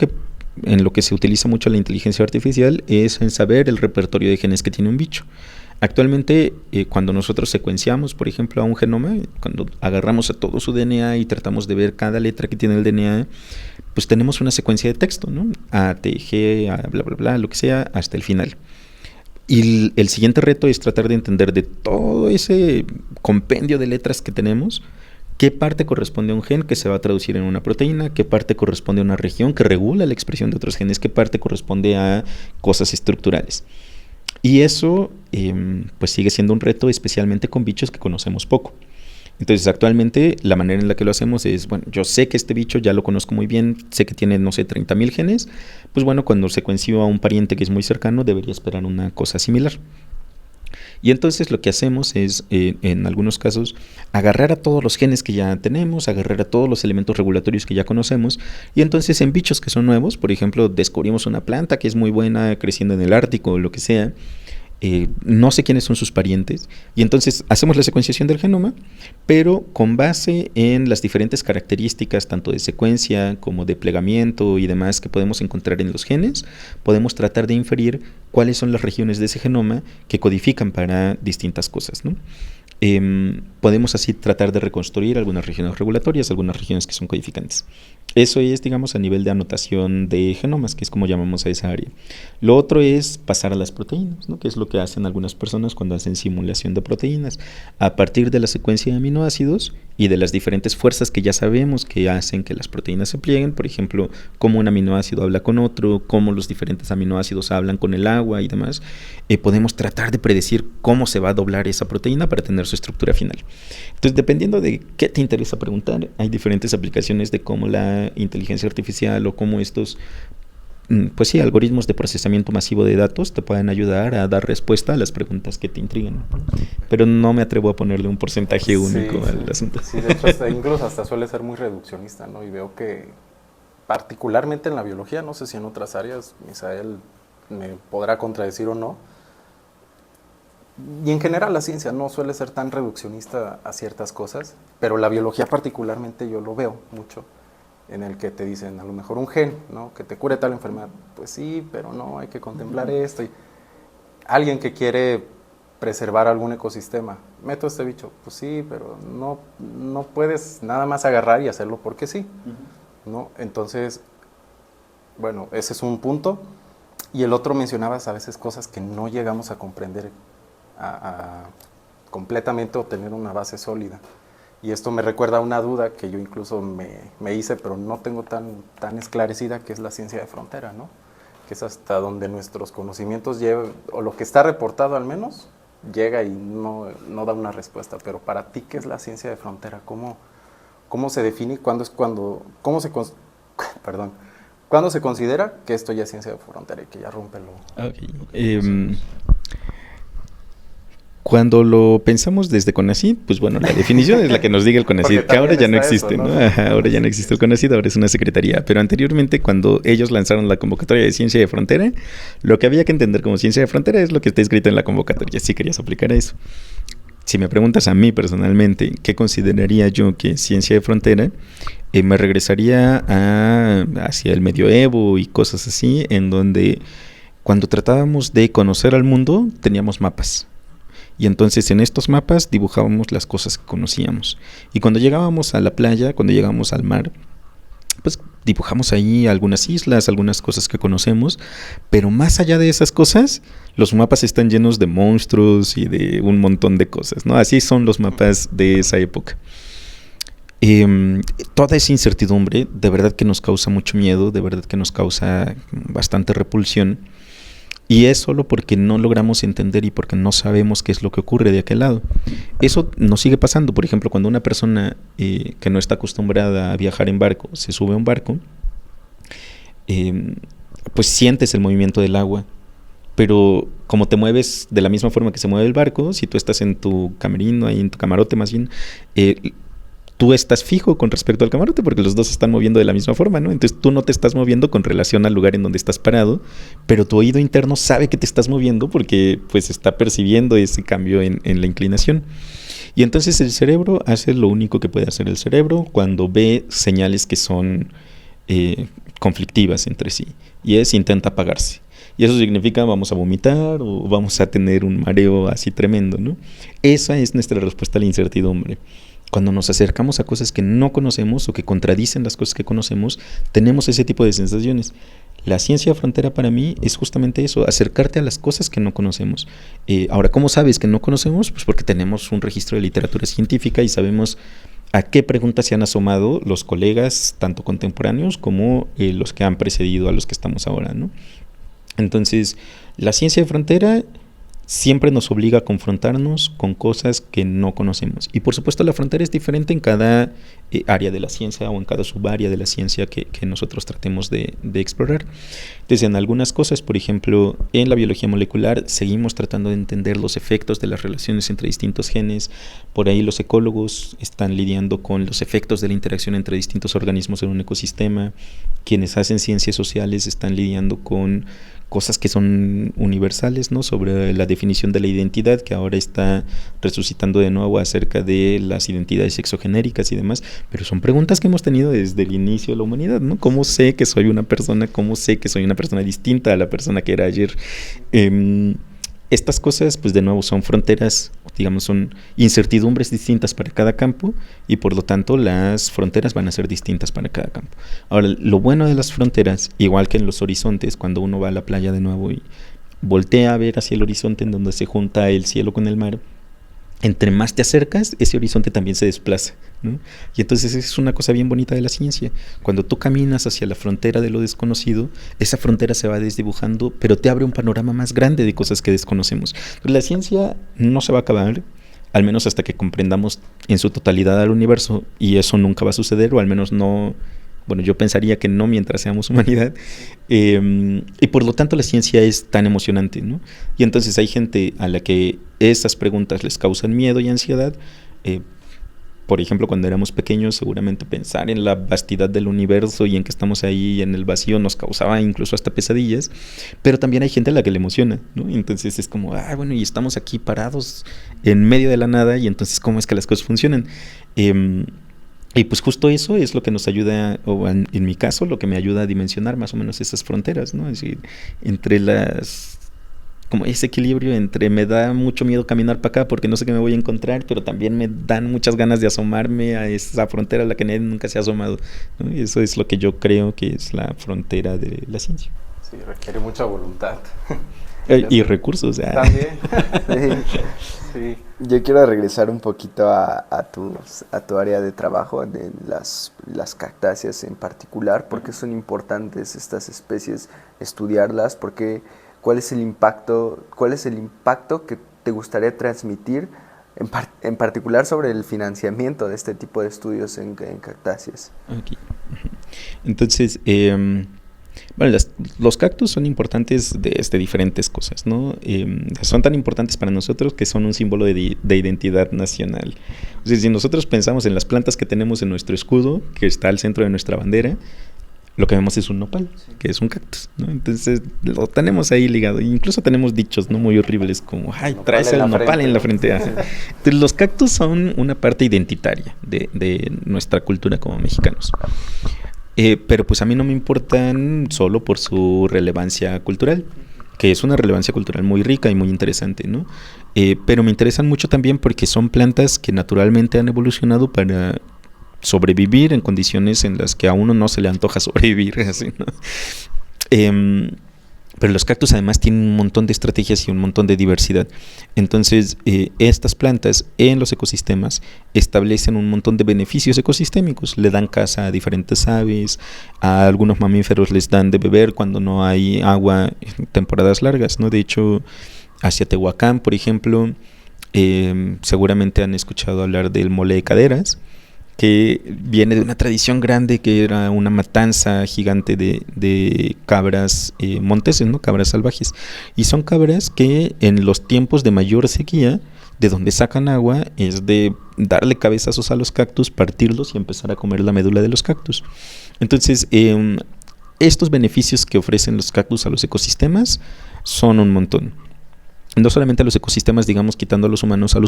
en lo que se utiliza mucho la inteligencia artificial es en saber el repertorio de genes que tiene un bicho. Actualmente, cuando nosotros secuenciamos, por ejemplo, a un genoma, cuando agarramos a todo su DNA y tratamos de ver cada letra que tiene el DNA, pues tenemos una secuencia de texto, ¿no? A, T, G, A, bla, bla, bla, lo que sea, hasta el final. Y el siguiente reto es tratar de entender de todo ese compendio de letras que tenemos, qué parte corresponde a un gen que se va a traducir en una proteína, qué parte corresponde a una región que regula la expresión de otros genes, qué parte corresponde a cosas estructurales. Y eso pues sigue siendo un reto, especialmente con bichos que conocemos poco. Entonces, actualmente la manera en la que lo hacemos es, bueno, yo sé que este bicho ya lo conozco muy bien, sé que tiene, no sé, 30,000 genes, pues bueno, cuando secuencio a un pariente que es muy cercano, debería esperar una cosa similar. Y entonces lo que hacemos es, en algunos casos, agarrar a todos los genes que ya tenemos, agarrar a todos los elementos regulatorios que ya conocemos, y entonces en bichos que son nuevos, por ejemplo, descubrimos una planta que es muy buena creciendo en el Ártico o lo que sea, no sé quiénes son sus parientes, y entonces hacemos la secuenciación del genoma, pero con base en las diferentes características, tanto de secuencia como de plegamiento y demás que podemos encontrar en los genes, podemos tratar de inferir cuáles son las regiones de ese genoma que codifican para distintas cosas, ¿no? Podemos así tratar de reconstruir algunas regiones regulatorias, algunas regiones que son codificantes. Eso es, digamos, a nivel de anotación de genomas, que es como llamamos a esa área. Lo otro es pasar a las proteínas, ¿no? Que es lo que hacen algunas personas cuando hacen simulación de proteínas. A partir de la secuencia de aminoácidos y de las diferentes fuerzas que ya sabemos que hacen que las proteínas se plieguen, por ejemplo, cómo un aminoácido habla con otro, cómo los diferentes aminoácidos hablan con el agua y demás, podemos tratar de predecir cómo se va a doblar esa proteína para tener su estructura final. Entonces, dependiendo de qué te interesa preguntar, hay diferentes aplicaciones de cómo la inteligencia artificial o cómo estos, pues sí, algoritmos de procesamiento masivo de datos te pueden ayudar a dar respuesta a las preguntas que te intrigan. Pero no me atrevo a ponerle un porcentaje único al asunto. Sí, de hecho, incluso hasta suele ser muy reduccionista, ¿no? Y veo que, particularmente en la biología, no sé si en otras áreas, Misael me podrá contradecir o no, y en general la ciencia no suele ser tan reduccionista a ciertas cosas, pero la biología particularmente yo lo veo mucho, en el que te dicen a lo mejor un gen, ¿no? Que te cure tal enfermedad, pues sí, pero no, hay que contemplar esto. Y alguien que quiere preservar algún ecosistema, meto este bicho, pues sí, pero no puedes nada más agarrar y hacerlo porque sí, ¿no? Entonces, bueno, ese es un punto. Y el otro, mencionabas a veces cosas que no llegamos a comprender completamente o tener una base sólida. Y esto me recuerda a una duda que yo incluso me hice, pero no tengo tan esclarecida, que es la ciencia de frontera, ¿no? Que es hasta donde nuestros conocimientos llegan, o lo que está reportado al menos, llega y no da una respuesta. Pero para ti, ¿qué es la ciencia de frontera? ¿Cómo se define? ¿Cuándo se considera que esto ya es ciencia de frontera y que ya rompe lo... Okay. Cuando lo pensamos desde CONACYT, pues bueno, la definición es la que nos diga el CONACYT, que ahora ya no existe, eso, ¿no? Ajá, ahora ya no existe el CONACYT, ahora es una secretaría. Pero anteriormente, cuando ellos lanzaron la convocatoria de ciencia de frontera, lo que había que entender como ciencia de frontera es lo que está escrito en la convocatoria, si querías aplicar a eso. Si me preguntas a mí personalmente, ¿qué consideraría yo que es ciencia de frontera? Me regresaría hacia el medioevo y cosas así, en donde cuando tratábamos de conocer al mundo, teníamos mapas. Y entonces en estos mapas dibujábamos las cosas que conocíamos. Y cuando llegábamos a la playa, cuando llegábamos al mar, pues dibujamos ahí algunas islas, algunas cosas que conocemos. Pero más allá de esas cosas, los mapas están llenos de monstruos y de un montón de cosas, ¿no? Así son los mapas de esa época. Toda esa incertidumbre de verdad que nos causa mucho miedo, de verdad que nos causa bastante repulsión. Y es solo porque no logramos entender y porque no sabemos qué es lo que ocurre de aquel lado. Eso nos sigue pasando. Por ejemplo, cuando una persona que no está acostumbrada a viajar en barco se sube a un barco, pues sientes el movimiento del agua. Pero como te mueves de la misma forma que se mueve el barco, si tú estás en tu camerino, ahí en tu camarote más bien, tú estás fijo con respecto al camarote porque los dos se están moviendo de la misma forma, ¿no? Entonces tú no te estás moviendo con relación al lugar en donde estás parado, pero tu oído interno sabe que te estás moviendo porque pues está percibiendo ese cambio en la inclinación. Y entonces el cerebro hace lo único que puede hacer el cerebro cuando ve señales que son conflictivas entre sí, y intenta apagarse. Y eso significa vamos a vomitar o vamos a tener un mareo así tremendo, ¿no? Esa es nuestra respuesta a la incertidumbre. Cuando nos acercamos a cosas que no conocemos o que contradicen las cosas que conocemos, tenemos ese tipo de sensaciones. La ciencia frontera para mí es justamente eso, acercarte a las cosas que no conocemos. Ahora, ¿cómo sabes que no conocemos? Pues porque tenemos un registro de literatura científica y sabemos a qué preguntas se han asomado los colegas, tanto contemporáneos como los que han precedido a los que estamos ahora, ¿no? Entonces, la ciencia de frontera siempre nos obliga a confrontarnos con cosas que no conocemos. Y por supuesto la frontera es diferente en cada área de la ciencia o en cada subárea de la ciencia que nosotros tratemos de explorar. Entonces, en algunas cosas, por ejemplo, en la biología molecular, seguimos tratando de entender los efectos de las relaciones entre distintos genes. Por ahí los ecólogos están lidiando con los efectos de la interacción entre distintos organismos en un ecosistema. Quienes hacen ciencias sociales están lidiando con cosas que son universales, ¿no? Sobre la definición de la identidad, que ahora está resucitando de nuevo acerca de las identidades sexogenéricas y demás, pero son preguntas que hemos tenido desde el inicio de la humanidad, ¿no? ¿Cómo sé que soy una persona? ¿Cómo sé que soy una persona distinta a la persona que era ayer? Estas cosas, pues de nuevo, son fronteras, digamos, son incertidumbres distintas para cada campo y por lo tanto las fronteras van a ser distintas para cada campo. Ahora, lo bueno de las fronteras, igual que en los horizontes, cuando uno va a la playa de nuevo y voltea a ver hacia el horizonte en donde se junta el cielo con el mar, entre más te acercas, ese horizonte también se desplaza, ¿no? Y entonces es una cosa bien bonita de la ciencia. Cuando tú caminas hacia la frontera de lo desconocido, esa frontera se va desdibujando, pero te abre un panorama más grande de cosas que desconocemos. Pero la ciencia no se va a acabar, al menos hasta que comprendamos en su totalidad al universo, y eso nunca va a suceder, o al menos no. Bueno, yo pensaría que no mientras seamos humanidad, y por lo tanto la ciencia es tan emocionante, ¿no? Y entonces hay gente a la que esas preguntas les causan miedo y ansiedad. Por ejemplo, cuando éramos pequeños, seguramente pensar en la vastedad del universo y en que estamos ahí en el vacío nos causaba incluso hasta pesadillas, pero también hay gente a la que le emociona, ¿no? Entonces es como, bueno, y estamos aquí parados en medio de la nada, y entonces ¿cómo es que las cosas funcionan? Y pues justo eso es lo que nos ayuda, o en mi caso, lo que me ayuda a dimensionar más o menos esas fronteras, ¿no? Es decir, entre como ese equilibrio entre me da mucho miedo caminar para acá porque no sé qué me voy a encontrar, pero también me dan muchas ganas de asomarme a esa frontera a la que nadie nunca se ha asomado, ¿no? Y eso es lo que yo creo que es la frontera de la ciencia. Sí, requiere mucha voluntad. Y recursos. También. Sí. Yo quiero regresar un poquito a tu área de trabajo, de las cactáceas en particular. ¿Por qué son importantes estas especies, estudiarlas? ¿Cuál es el impacto que te gustaría transmitir, en particular sobre el financiamiento de este tipo de estudios en cactáceas? Okay. Entonces, bueno, los cactus son importantes de diferentes cosas, ¿no? Son tan importantes para nosotros que son un símbolo de identidad nacional. O sea, si nosotros pensamos en las plantas que tenemos en nuestro escudo, que está al centro de nuestra bandera, lo que vemos es un nopal, que es un cactus, ¿no? Entonces lo tenemos ahí ligado. Incluso tenemos dichos, ¿no?, muy horribles como, traes el nopal en la frente. Entonces los cactus son una parte identitaria de nuestra cultura como mexicanos. Pero pues a mí no me importan solo por su relevancia cultural, que es una relevancia cultural muy rica y muy interesante, ¿no? Pero me interesan mucho también porque son plantas que naturalmente han evolucionado para sobrevivir en condiciones en las que a uno no se le antoja sobrevivir, así, ¿no? Pero los cactus además tienen un montón de estrategias y un montón de diversidad. Entonces, estas plantas en los ecosistemas establecen un montón de beneficios ecosistémicos. Le dan caza a diferentes aves, a algunos mamíferos les dan de beber cuando no hay agua en temporadas largas, ¿no? De hecho, hacia Tehuacán, por ejemplo, seguramente han escuchado hablar del mole de caderas, que viene de una tradición grande que era una matanza gigante de cabras monteses, ¿no?, cabras salvajes. Y son cabras que en los tiempos de mayor sequía, de donde sacan agua, es de darle cabezazos a los cactus, partirlos y empezar a comer la médula de los cactus. Entonces, estos beneficios que ofrecen los cactus a los ecosistemas son un montón. no solamente a los ecosistemas, digamos, quitando a los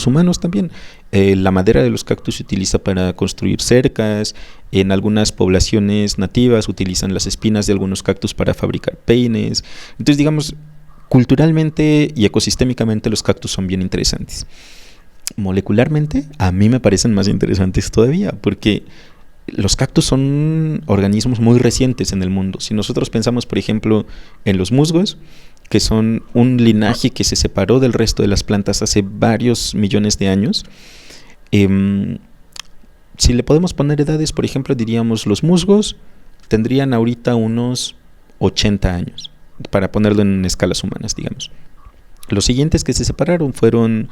humanos también. La madera de los cactus se utiliza para construir cercas, en algunas poblaciones nativas utilizan las espinas de algunos cactus para fabricar peines. Entonces, digamos, culturalmente y ecosistémicamente los cactus son bien interesantes. Molecularmente, a mí me parecen más interesantes todavía, porque los cactus son organismos muy recientes en el mundo. Si nosotros pensamos, por ejemplo, en los musgos, que son un linaje que se separó del resto de las plantas hace varios millones de años. Si le podemos poner edades, por ejemplo, diríamos los musgos tendrían ahorita unos 80 años, para ponerlo en escalas humanas, digamos. Los siguientes que se separaron fueron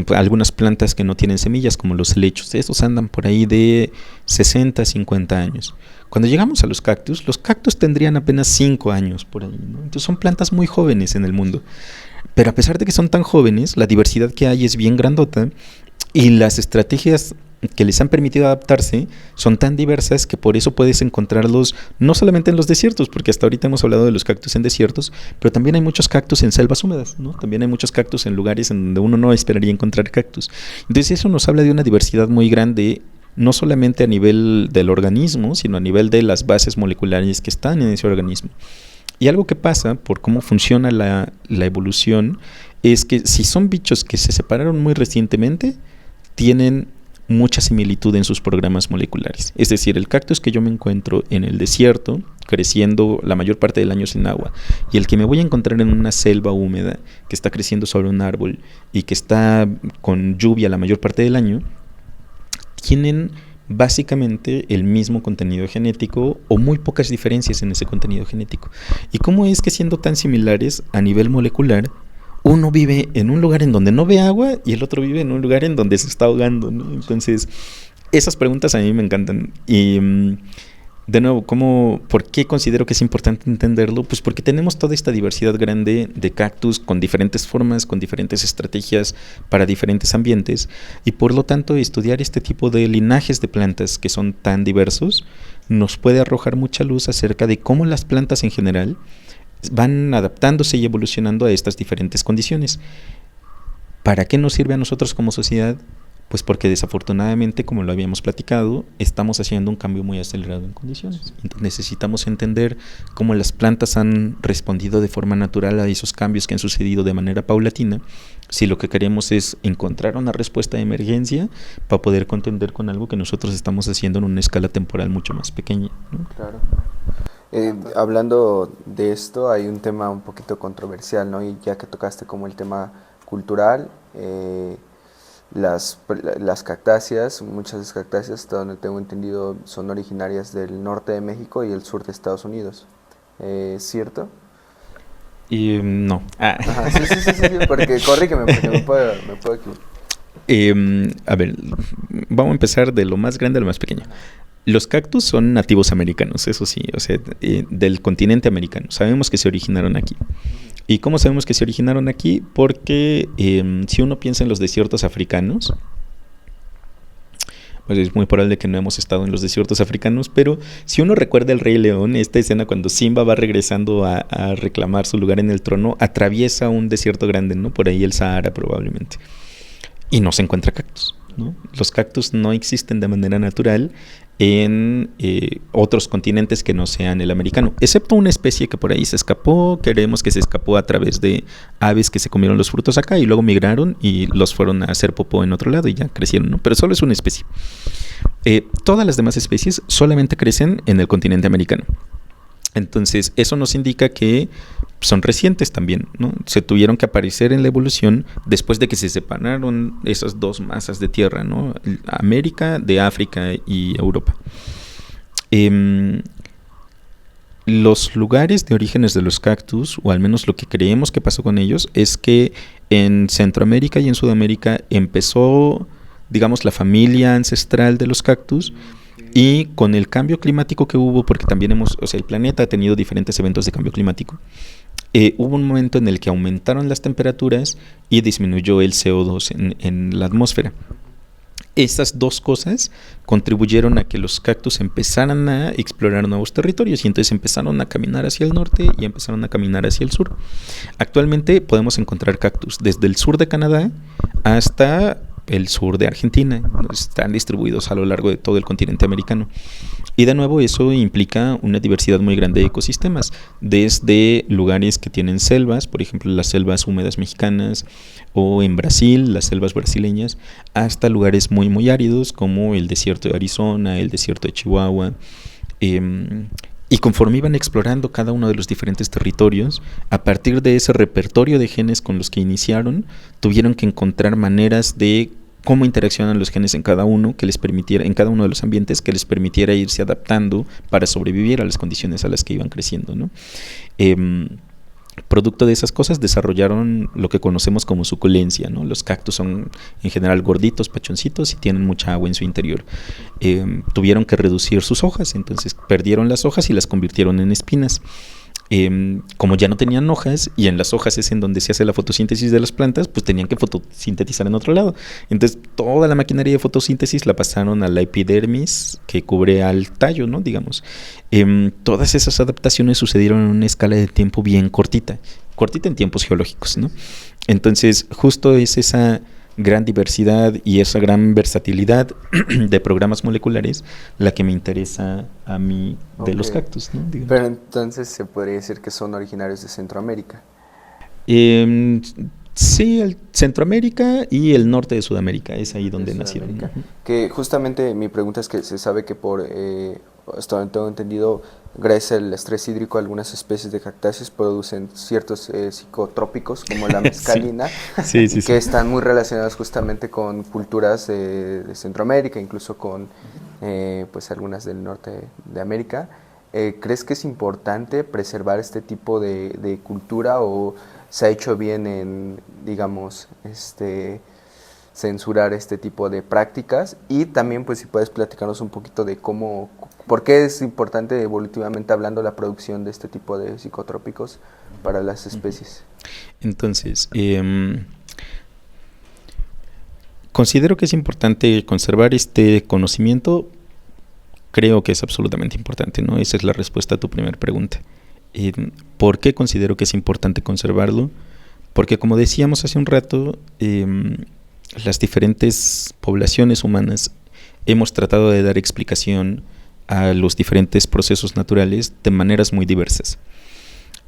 algunas plantas que no tienen semillas, como los helechos. Estos andan por ahí de 60, 50 años. Cuando llegamos a los cactus tendrían apenas 5 años por ahí, ¿no? Entonces son plantas muy jóvenes en el mundo. Pero a pesar de que son tan jóvenes, la diversidad que hay es bien grandota y las estrategias que les han permitido adaptarse son tan diversas que por eso puedes encontrarlos no solamente en los desiertos, porque hasta ahorita hemos hablado de los cactus en desiertos, pero también hay muchos cactus en selvas húmedas, ¿no? También hay muchos cactus en lugares en donde uno no esperaría encontrar cactus. Entonces eso nos habla de una diversidad muy grande, no solamente a nivel del organismo, sino a nivel de las bases moleculares que están en ese organismo. Y algo que pasa por cómo funciona la evolución es que si son bichos que se separaron muy recientemente, tienen mucha similitud en sus programas moleculares. Es decir, el cactus que yo me encuentro en el desierto, creciendo la mayor parte del año sin agua, y el que me voy a encontrar en una selva húmeda, que está creciendo sobre un árbol y que está con lluvia la mayor parte del año, tienen básicamente el mismo contenido genético o muy pocas diferencias en ese contenido genético. ¿Y cómo es que siendo tan similares a nivel molecular, uno vive en un lugar en donde no ve agua y el otro vive en un lugar en donde se está ahogando, ¿no? Entonces, esas preguntas a mí me encantan. Y de nuevo, ¿por qué considero que es importante entenderlo? Pues porque tenemos toda esta diversidad grande de cactus con diferentes formas, con diferentes estrategias para diferentes ambientes, y por lo tanto estudiar este tipo de linajes de plantas que son tan diversos nos puede arrojar mucha luz acerca de cómo las plantas en general van adaptándose y evolucionando a estas diferentes condiciones. ¿Para qué nos sirve a nosotros como sociedad? Pues porque desafortunadamente, como lo habíamos platicado, estamos haciendo un cambio muy acelerado en condiciones. Entonces necesitamos entender cómo las plantas han respondido de forma natural a esos cambios que han sucedido de manera paulatina, si lo que queremos es encontrar una respuesta de emergencia para poder contender con algo que nosotros estamos haciendo en una escala temporal mucho más pequeña, ¿no? Claro. Hablando de esto, hay un tema un poquito controversial, ¿no? Y ya que tocaste como el tema cultural, las cactáceas, muchas de las cactáceas, hasta donde tengo entendido, son originarias del norte de México y el sur de Estados Unidos. ¿Cierto? Y no. Ajá, sí, porque corrígeme, porque me puedo equivocar. A ver, vamos a empezar de lo más grande a lo más pequeño. Los cactus son nativos americanos, eso sí, o sea, del continente americano. Sabemos que se originaron aquí. ¿Y cómo sabemos que se originaron aquí? Porque si uno piensa en los desiertos africanos, pues es muy probable que no hemos estado en los desiertos africanos, pero si uno recuerda El Rey León, esta escena cuando Simba va regresando a reclamar su lugar en el trono, atraviesa un desierto grande, ¿no? Por ahí el Sahara probablemente. Y no se encuentra cactus, ¿no? Los cactus no existen de manera natural en otros continentes que no sean el americano, excepto una especie que por ahí se escapó, creemos que se escapó a través de aves que se comieron los frutos acá y luego migraron y los fueron a hacer popó en otro lado y ya crecieron, ¿no? Pero solo es una especie. Todas las demás especies solamente crecen en el continente americano. Entonces, eso nos indica que son recientes también, ¿no? Se tuvieron que aparecer en la evolución después de que se separaron esas dos masas de tierra, ¿no? América, de África y Europa. Los lugares de orígenes de los cactus, o al menos lo que creemos que pasó con ellos, es que en Centroamérica y en Sudamérica empezó, digamos, la familia ancestral de los cactus. Y con el cambio climático que hubo, porque también el planeta ha tenido diferentes eventos de cambio climático, hubo un momento en el que aumentaron las temperaturas y disminuyó el CO2 en la atmósfera. Esas dos cosas contribuyeron a que los cactus empezaran a explorar nuevos territorios y entonces empezaron a caminar hacia el norte y empezaron a caminar hacia el sur. Actualmente podemos encontrar cactus desde el sur de Canadá hasta el sur de Argentina. Están distribuidos a lo largo de todo el continente americano. Y de nuevo eso implica una diversidad muy grande de ecosistemas, desde lugares que tienen selvas, por ejemplo las selvas húmedas mexicanas, o en Brasil, las selvas brasileñas, hasta lugares muy muy áridos como el desierto de Arizona, el desierto de Chihuahua. Y conforme iban explorando cada uno de los diferentes territorios, a partir de ese repertorio de genes con los que iniciaron, tuvieron que encontrar maneras de cómo interaccionan los genes en cada uno, que les permitiera, en cada uno de los ambientes, que les permitiera irse adaptando para sobrevivir a las condiciones a las que iban creciendo, ¿no? Producto de esas cosas desarrollaron lo que conocemos como suculencia, ¿no? Los cactus son en general gorditos, pachoncitos y tienen mucha agua en su interior. Tuvieron que reducir sus hojas, entonces perdieron las hojas y las convirtieron en espinas. Como ya no tenían hojas, y en las hojas es en donde se hace la fotosíntesis de las plantas, pues tenían que fotosintetizar en otro lado. Entonces toda la maquinaria de fotosíntesis la pasaron a la epidermis que cubre al tallo, ¿no? Digamos. Todas esas adaptaciones sucedieron en una escala de tiempo bien cortita en tiempos geológicos, ¿no? Entonces justo es esa gran diversidad y esa gran versatilidad de programas moleculares la que me interesa a mí de los cactus, ¿no? Digamos. Pero entonces se podría decir que son originarios de Centroamérica. Sí, el Centroamérica y el norte de Sudamérica, es ahí donde nacieron. Que justamente mi pregunta es que se sabe que por, hasta donde tengo entendido, gracias al estrés hídrico, algunas especies de cactáceas producen ciertos psicotrópicos como la mescalina, sí, que están muy relacionadas justamente con culturas de Centroamérica, incluso con pues algunas del norte de América. ¿Crees que es importante preservar este tipo de cultura o se ha hecho bien en, digamos, censurar este tipo de prácticas? Y también, pues, si puedes platicarnos un poquito de cómo, por qué es importante evolutivamente hablando la producción de este tipo de psicotrópicos para las especies. Entonces, considero que es importante conservar este conocimiento. Creo que es absolutamente importante, ¿no? Esa es la respuesta a tu primera pregunta. ¿Por qué considero que es importante conservarlo? Porque, como decíamos hace un rato, las diferentes poblaciones humanas hemos tratado de dar explicación a los diferentes procesos naturales de maneras muy diversas.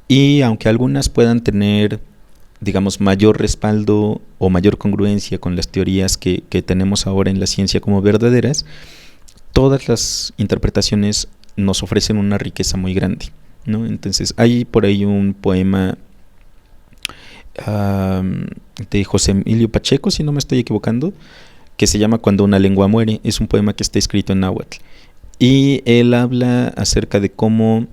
Y aunque algunas puedan tener, digamos, mayor respaldo o mayor congruencia con las teorías que tenemos ahora en la ciencia como verdaderas, todas las interpretaciones nos ofrecen una riqueza muy grande, ¿no? Entonces hay por ahí un poema de José Emilio Pacheco, si no me estoy equivocando, que se llama Cuando una lengua muere. Es un poema que está escrito en náhuatl y él habla acerca de cómo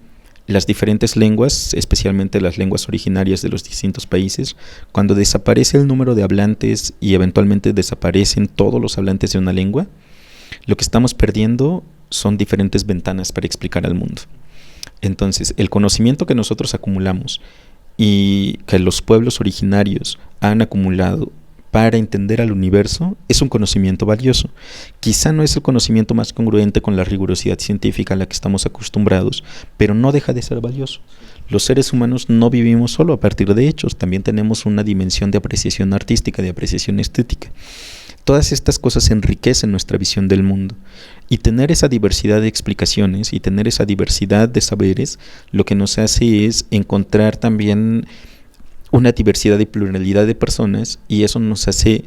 las diferentes lenguas, especialmente las lenguas originarias de los distintos países, cuando desaparece el número de hablantes y eventualmente desaparecen todos los hablantes de una lengua, lo que estamos perdiendo son diferentes ventanas para explicar al mundo. Entonces, el conocimiento que nosotros acumulamos y que los pueblos originarios han acumulado para entender al universo es un conocimiento valioso. Quizá no es el conocimiento más congruente con la rigurosidad científica a la que estamos acostumbrados, pero no deja de ser valioso. Los seres humanos no vivimos solo a partir de hechos, también tenemos una dimensión de apreciación artística, de apreciación estética. Todas estas cosas enriquecen nuestra visión del mundo. Y tener esa diversidad de explicaciones y tener esa diversidad de saberes, lo que nos hace es encontrar también una diversidad y pluralidad de personas, y eso nos hace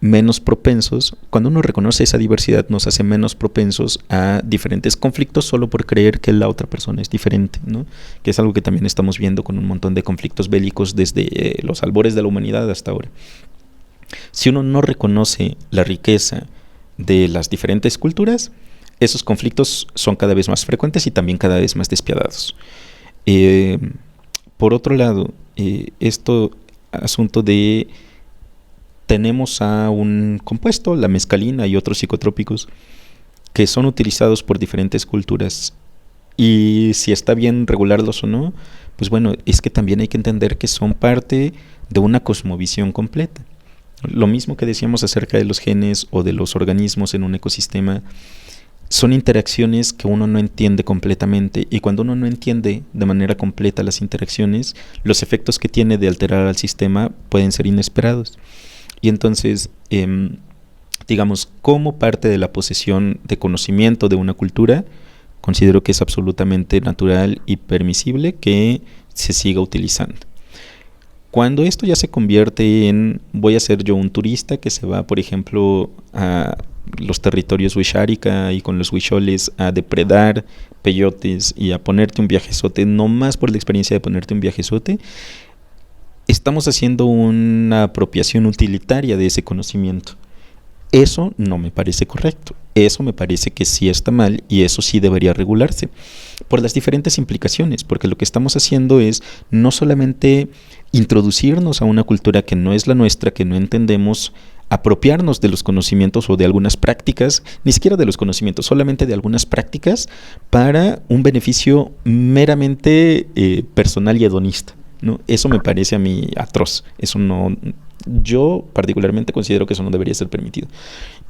menos propensos, cuando uno reconoce esa diversidad, nos hace menos propensos a diferentes conflictos solo por creer que la otra persona es diferente, ¿no? Que es algo que también estamos viendo con un montón de conflictos bélicos desde los albores de la humanidad hasta ahora. Si uno no reconoce la riqueza de las diferentes culturas, esos conflictos son cada vez más frecuentes y también cada vez más despiadados. Por otro lado, asunto de tenemos a un compuesto, la mescalina y otros psicotrópicos que son utilizados por diferentes culturas, y si está bien regularlos o no, pues bueno, es que también hay que entender que son parte de una cosmovisión completa. Lo mismo que decíamos acerca de los genes o de los organismos en un ecosistema, son interacciones que uno no entiende completamente, y cuando uno no entiende de manera completa las interacciones, los efectos que tiene de alterar al sistema pueden ser inesperados. Y entonces, digamos, como parte de la posesión de conocimiento de una cultura, considero que es absolutamente natural y permisible que se siga utilizando. Cuando esto ya se convierte en, voy a ser yo un turista que se va, por ejemplo, a los territorios Wixárika y con los huicholes a depredar peyotes y a ponerte un viajezote, no más por la experiencia de ponerte un viajezote, estamos haciendo una apropiación utilitaria de ese conocimiento. Eso no me parece correcto, eso me parece que sí está mal y eso sí debería regularse por las diferentes implicaciones, porque lo que estamos haciendo es no solamente introducirnos a una cultura que no es la nuestra, que no entendemos, apropiarnos de los conocimientos o de algunas prácticas, ni siquiera de los conocimientos, solamente de algunas prácticas para un beneficio meramente personal y hedonista, ¿no? Eso me parece a mí atroz. Eso no, yo particularmente considero que eso no debería ser permitido.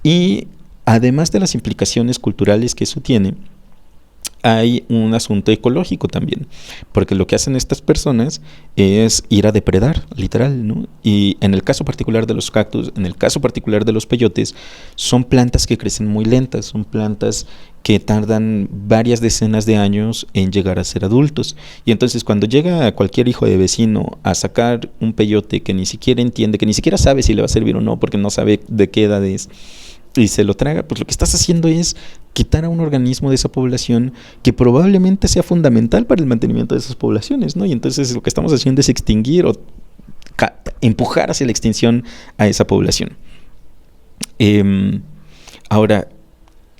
Y además de las implicaciones culturales que eso tiene, hay un asunto ecológico también, porque lo que hacen estas personas es ir a depredar, literal, ¿no? Y en el caso particular de los cactus, en el caso particular de los peyotes, son plantas que crecen muy lentas, son plantas que tardan varias decenas de años en llegar a ser adultos. Y entonces cuando llega cualquier hijo de vecino a sacar un peyote que ni siquiera entiende, que ni siquiera sabe si le va a servir o no, porque no sabe de qué edad es, y se lo traga, pues lo que estás haciendo es quitar a un organismo de esa población que probablemente sea fundamental para el mantenimiento de esas poblaciones, ¿no? Y entonces lo que estamos haciendo es extinguir o empujar hacia la extinción a esa población. Ahora,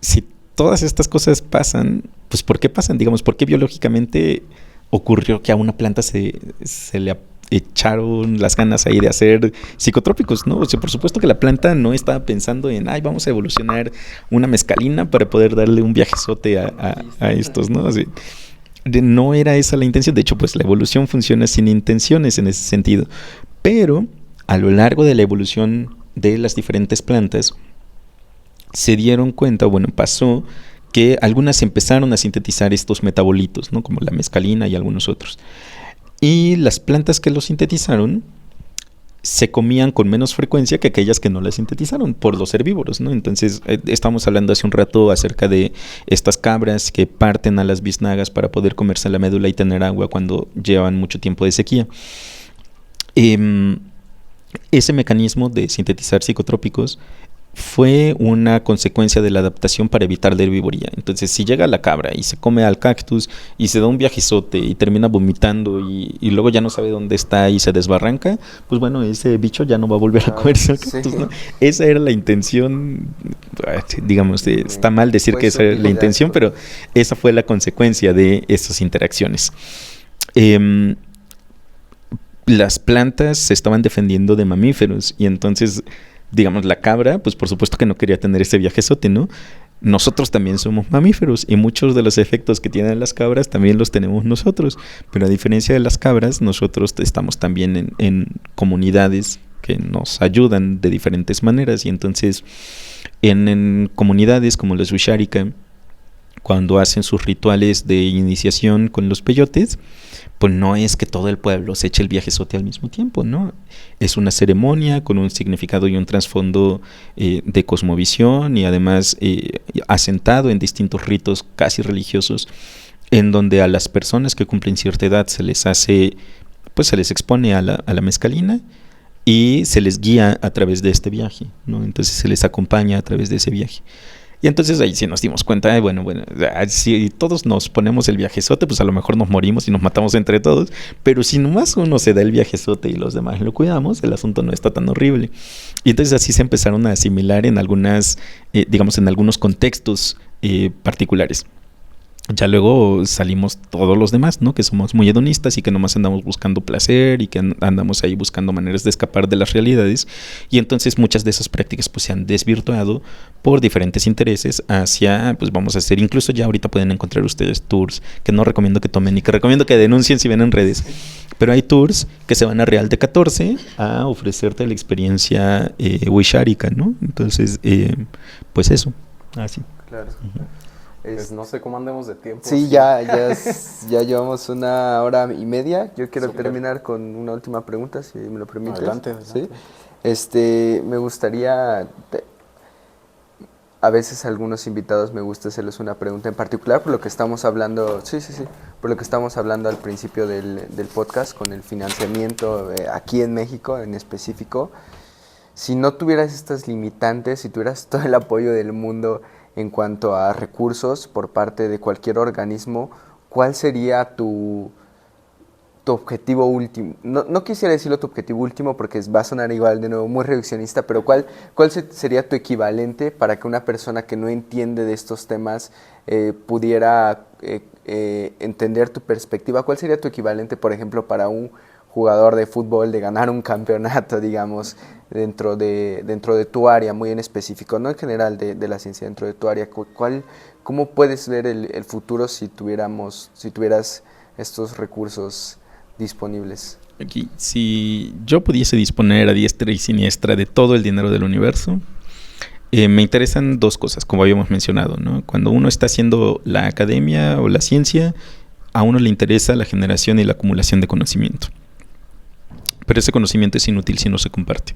si todas estas cosas pasan, pues ¿por qué pasan? Digamos, ¿por qué biológicamente ocurrió que a una planta se le echaron las ganas ahí de hacer psicotrópicos, ¿no? O sea, por supuesto que la planta no estaba pensando en, ay, vamos a evolucionar una mescalina para poder darle un viajezote a estos, ¿no? Así, no era esa la intención. De hecho, pues la evolución funciona sin intenciones en ese sentido. Pero a lo largo de la evolución de las diferentes plantas, se dieron cuenta, bueno, pasó que algunas empezaron a sintetizar estos metabolitos, ¿no? Como la mescalina y algunos otros. Y las plantas que lo sintetizaron se comían con menos frecuencia que aquellas que no las sintetizaron por los herbívoros, ¿no? Entonces, estábamos hablando hace un rato acerca de estas cabras que parten a las biznagas para poder comerse la médula y tener agua cuando llevan mucho tiempo de sequía. Ese mecanismo de sintetizar psicotrópicos fue una consecuencia de la adaptación para evitar la herbivoría. Entonces, si llega la cabra y se come al cactus y se da un viajezote y termina vomitando y luego ya no sabe dónde está y se desbarranca, pues bueno, ese bicho ya no va a volver a comerse al cactus, ¿no? Esa era la intención, digamos, está mal decir que esa era la intención, pero esa fue la consecuencia de esas interacciones. Las plantas se estaban defendiendo de mamíferos y entonces, digamos, la cabra, pues por supuesto que no quería tener ese viajezote, ¿no? Nosotros también somos mamíferos y muchos de los efectos que tienen las cabras también los tenemos nosotros, pero a diferencia de las cabras, nosotros estamos también en comunidades que nos ayudan de diferentes maneras y entonces en comunidades como las Wixárika, cuando hacen sus rituales de iniciación con los peyotes, pues no es que todo el pueblo se eche el viajezote al mismo tiempo, ¿no? Es una ceremonia con un significado y un trasfondo de cosmovisión y además asentado en distintos ritos casi religiosos, en donde a las personas que cumplen cierta edad se les hace, pues se les expone a la mescalina y se les guía a través de este viaje, ¿no? Entonces se les acompaña a través de ese viaje. Y entonces ahí sí nos dimos cuenta, bueno, si todos nos ponemos el viajezote, pues a lo mejor nos morimos y nos matamos entre todos, pero si nomás uno se da el viajezote y los demás lo cuidamos, el asunto no está tan horrible. Y entonces así se empezaron a asimilar en algunas, digamos, en algunos contextos particulares. Ya luego salimos todos los demás, ¿no? Que somos muy hedonistas y que nomás andamos buscando placer y que andamos ahí buscando maneras de escapar de las realidades. Y entonces muchas de esas prácticas pues se han desvirtuado por diferentes intereses hacia, pues vamos a hacer, incluso ya ahorita pueden encontrar ustedes tours que no recomiendo que tomen y que recomiendo que denuncien si ven en redes. Pero hay tours que se van a Real de 14 a ofrecerte la experiencia Wishárica, ¿no? Entonces, pues eso, así. Claro. Pues no sé cómo andemos de tiempo. Sí, ya llevamos 1 hora y media. Yo quiero terminar con una última pregunta, si me lo permites. Adelante. ¿Sí? Me gustaría, a veces a algunos invitados me gusta hacerles una pregunta en particular por lo que estamos hablando, por lo que estamos hablando al principio del podcast con el financiamiento aquí en México en específico. Si no tuvieras estas limitantes, si tuvieras todo el apoyo del mundo en cuanto a recursos por parte de cualquier organismo, ¿cuál sería tu objetivo último? No quisiera decirlo tu objetivo último porque va a sonar igual de nuevo muy reduccionista, pero ¿cuál sería tu equivalente para que una persona que no entiende de estos temas pudiera entender tu perspectiva? ¿Cuál sería tu equivalente, por ejemplo, para un jugador de fútbol de ganar un campeonato, digamos, dentro de tu área muy en específico, no en general de la ciencia, dentro de tu área? ¿Cómo puedes ver el futuro si tuvieras estos recursos disponibles? Aquí, si yo pudiese disponer a diestra y siniestra de todo el dinero del universo, me interesan dos cosas, como habíamos mencionado, ¿no? Cuando uno está haciendo la academia o la ciencia, a uno le interesa la generación y la acumulación de conocimiento. Pero ese conocimiento es inútil si no se comparte,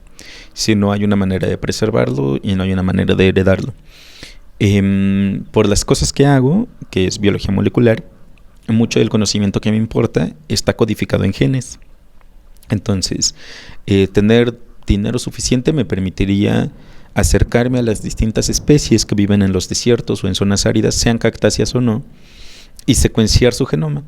si no hay una manera de preservarlo y no hay una manera de heredarlo. Por las cosas que hago, que es biología molecular, mucho del conocimiento que me importa está codificado en genes. Entonces, tener dinero suficiente me permitiría acercarme a las distintas especies que viven en los desiertos o en zonas áridas, sean cactáceas o no, y secuenciar su genoma.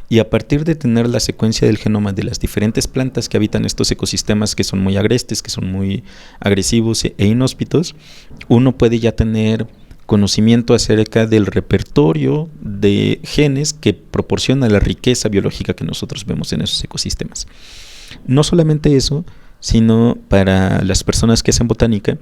Y a partir de tener la secuencia del genoma de las diferentes plantas que habitan estos ecosistemas que son muy agrestes, que son muy agresivos e inhóspitos, uno puede ya tener conocimiento acerca del repertorio de genes que proporciona la riqueza biológica que nosotros vemos en esos ecosistemas. No solamente eso, sino para las personas que hacen botánica,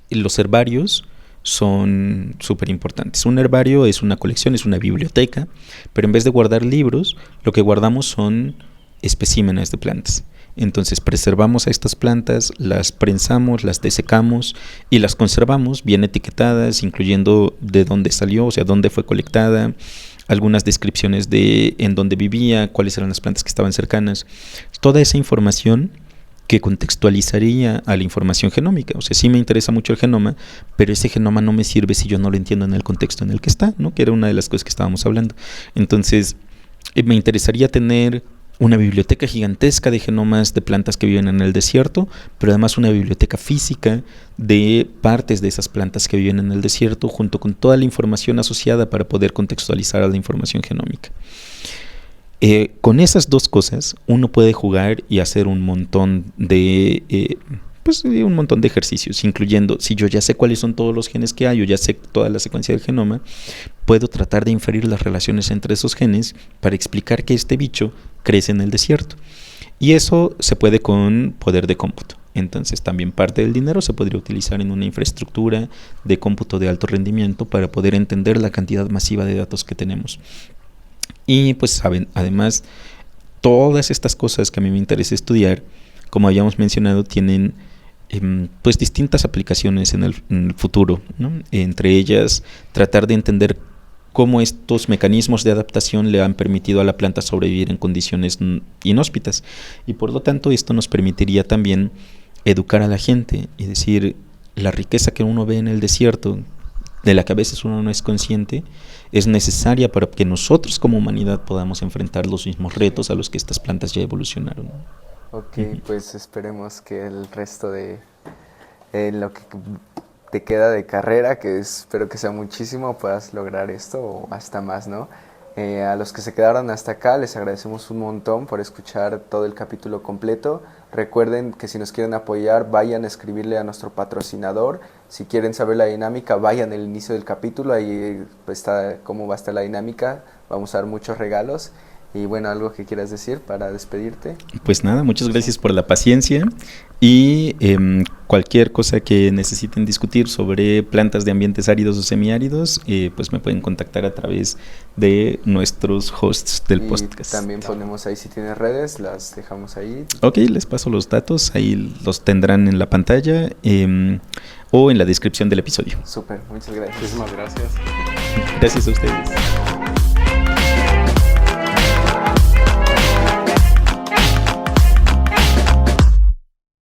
los herbarios son súper importantes. Un herbario es una colección, es una biblioteca, pero en vez de guardar libros, lo que guardamos son especímenes de plantas. Entonces preservamos a estas plantas, las prensamos, las desecamos y las conservamos bien etiquetadas, incluyendo de dónde salió, o sea, dónde fue colectada, algunas descripciones de en dónde vivía, cuáles eran las plantas que estaban cercanas. Toda esa información que contextualizaría a la información genómica. O sea, sí me interesa mucho el genoma, pero ese genoma no me sirve si yo no lo entiendo en el contexto en el que está, ¿no? Que era una de las cosas que estábamos hablando. Entonces, me interesaría tener una biblioteca gigantesca de genomas de plantas que viven en el desierto, pero además una biblioteca física de partes de esas plantas que viven en el desierto, junto con toda la información asociada para poder contextualizar a la información genómica. Con esas dos cosas uno puede jugar y hacer un montón de ejercicios, incluyendo, si yo ya sé cuáles son todos los genes que hay o ya sé toda la secuencia del genoma, puedo tratar de inferir las relaciones entre esos genes para explicar que este bicho crece en el desierto. Y eso se puede con poder de cómputo. Entonces también parte del dinero se podría utilizar en una infraestructura de cómputo de alto rendimiento para poder entender la cantidad masiva de datos que tenemos. Y pues saben, además, todas estas cosas que a mí me interesa estudiar, como habíamos mencionado, tienen pues distintas aplicaciones en el futuro, ¿no? Entre ellas, tratar de entender cómo estos mecanismos de adaptación le han permitido a la planta sobrevivir en condiciones inhóspitas. Y por lo tanto, esto nos permitiría también educar a la gente y decir, la riqueza que uno ve en el desierto, de la que a veces uno no es consciente, es necesaria para que nosotros como humanidad podamos enfrentar los mismos retos a los que estas plantas ya evolucionaron. Ok, pues esperemos que el resto de lo que te queda de carrera, que espero que sea muchísimo, puedas lograr esto o hasta más, ¿no? A los que se quedaron hasta acá les agradecemos un montón por escuchar todo el capítulo completo. Recuerden que si nos quieren apoyar, vayan a escribirle a nuestro patrocinador. Si quieren saber la dinámica, vayan al inicio del capítulo, ahí está cómo va a estar la dinámica. Vamos a dar muchos regalos. Y bueno, algo que quieras decir para despedirte. Pues nada, muchas gracias por la paciencia y cualquier cosa que necesiten discutir sobre plantas de ambientes áridos o semiáridos, pues me pueden contactar a través de nuestros hosts del podcast. También ponemos ahí, si tienes redes, las dejamos ahí. Ok, les paso los datos, ahí los tendrán en la pantalla o en la descripción del episodio. Súper, muchas gracias. Muchísimas gracias. Gracias a ustedes.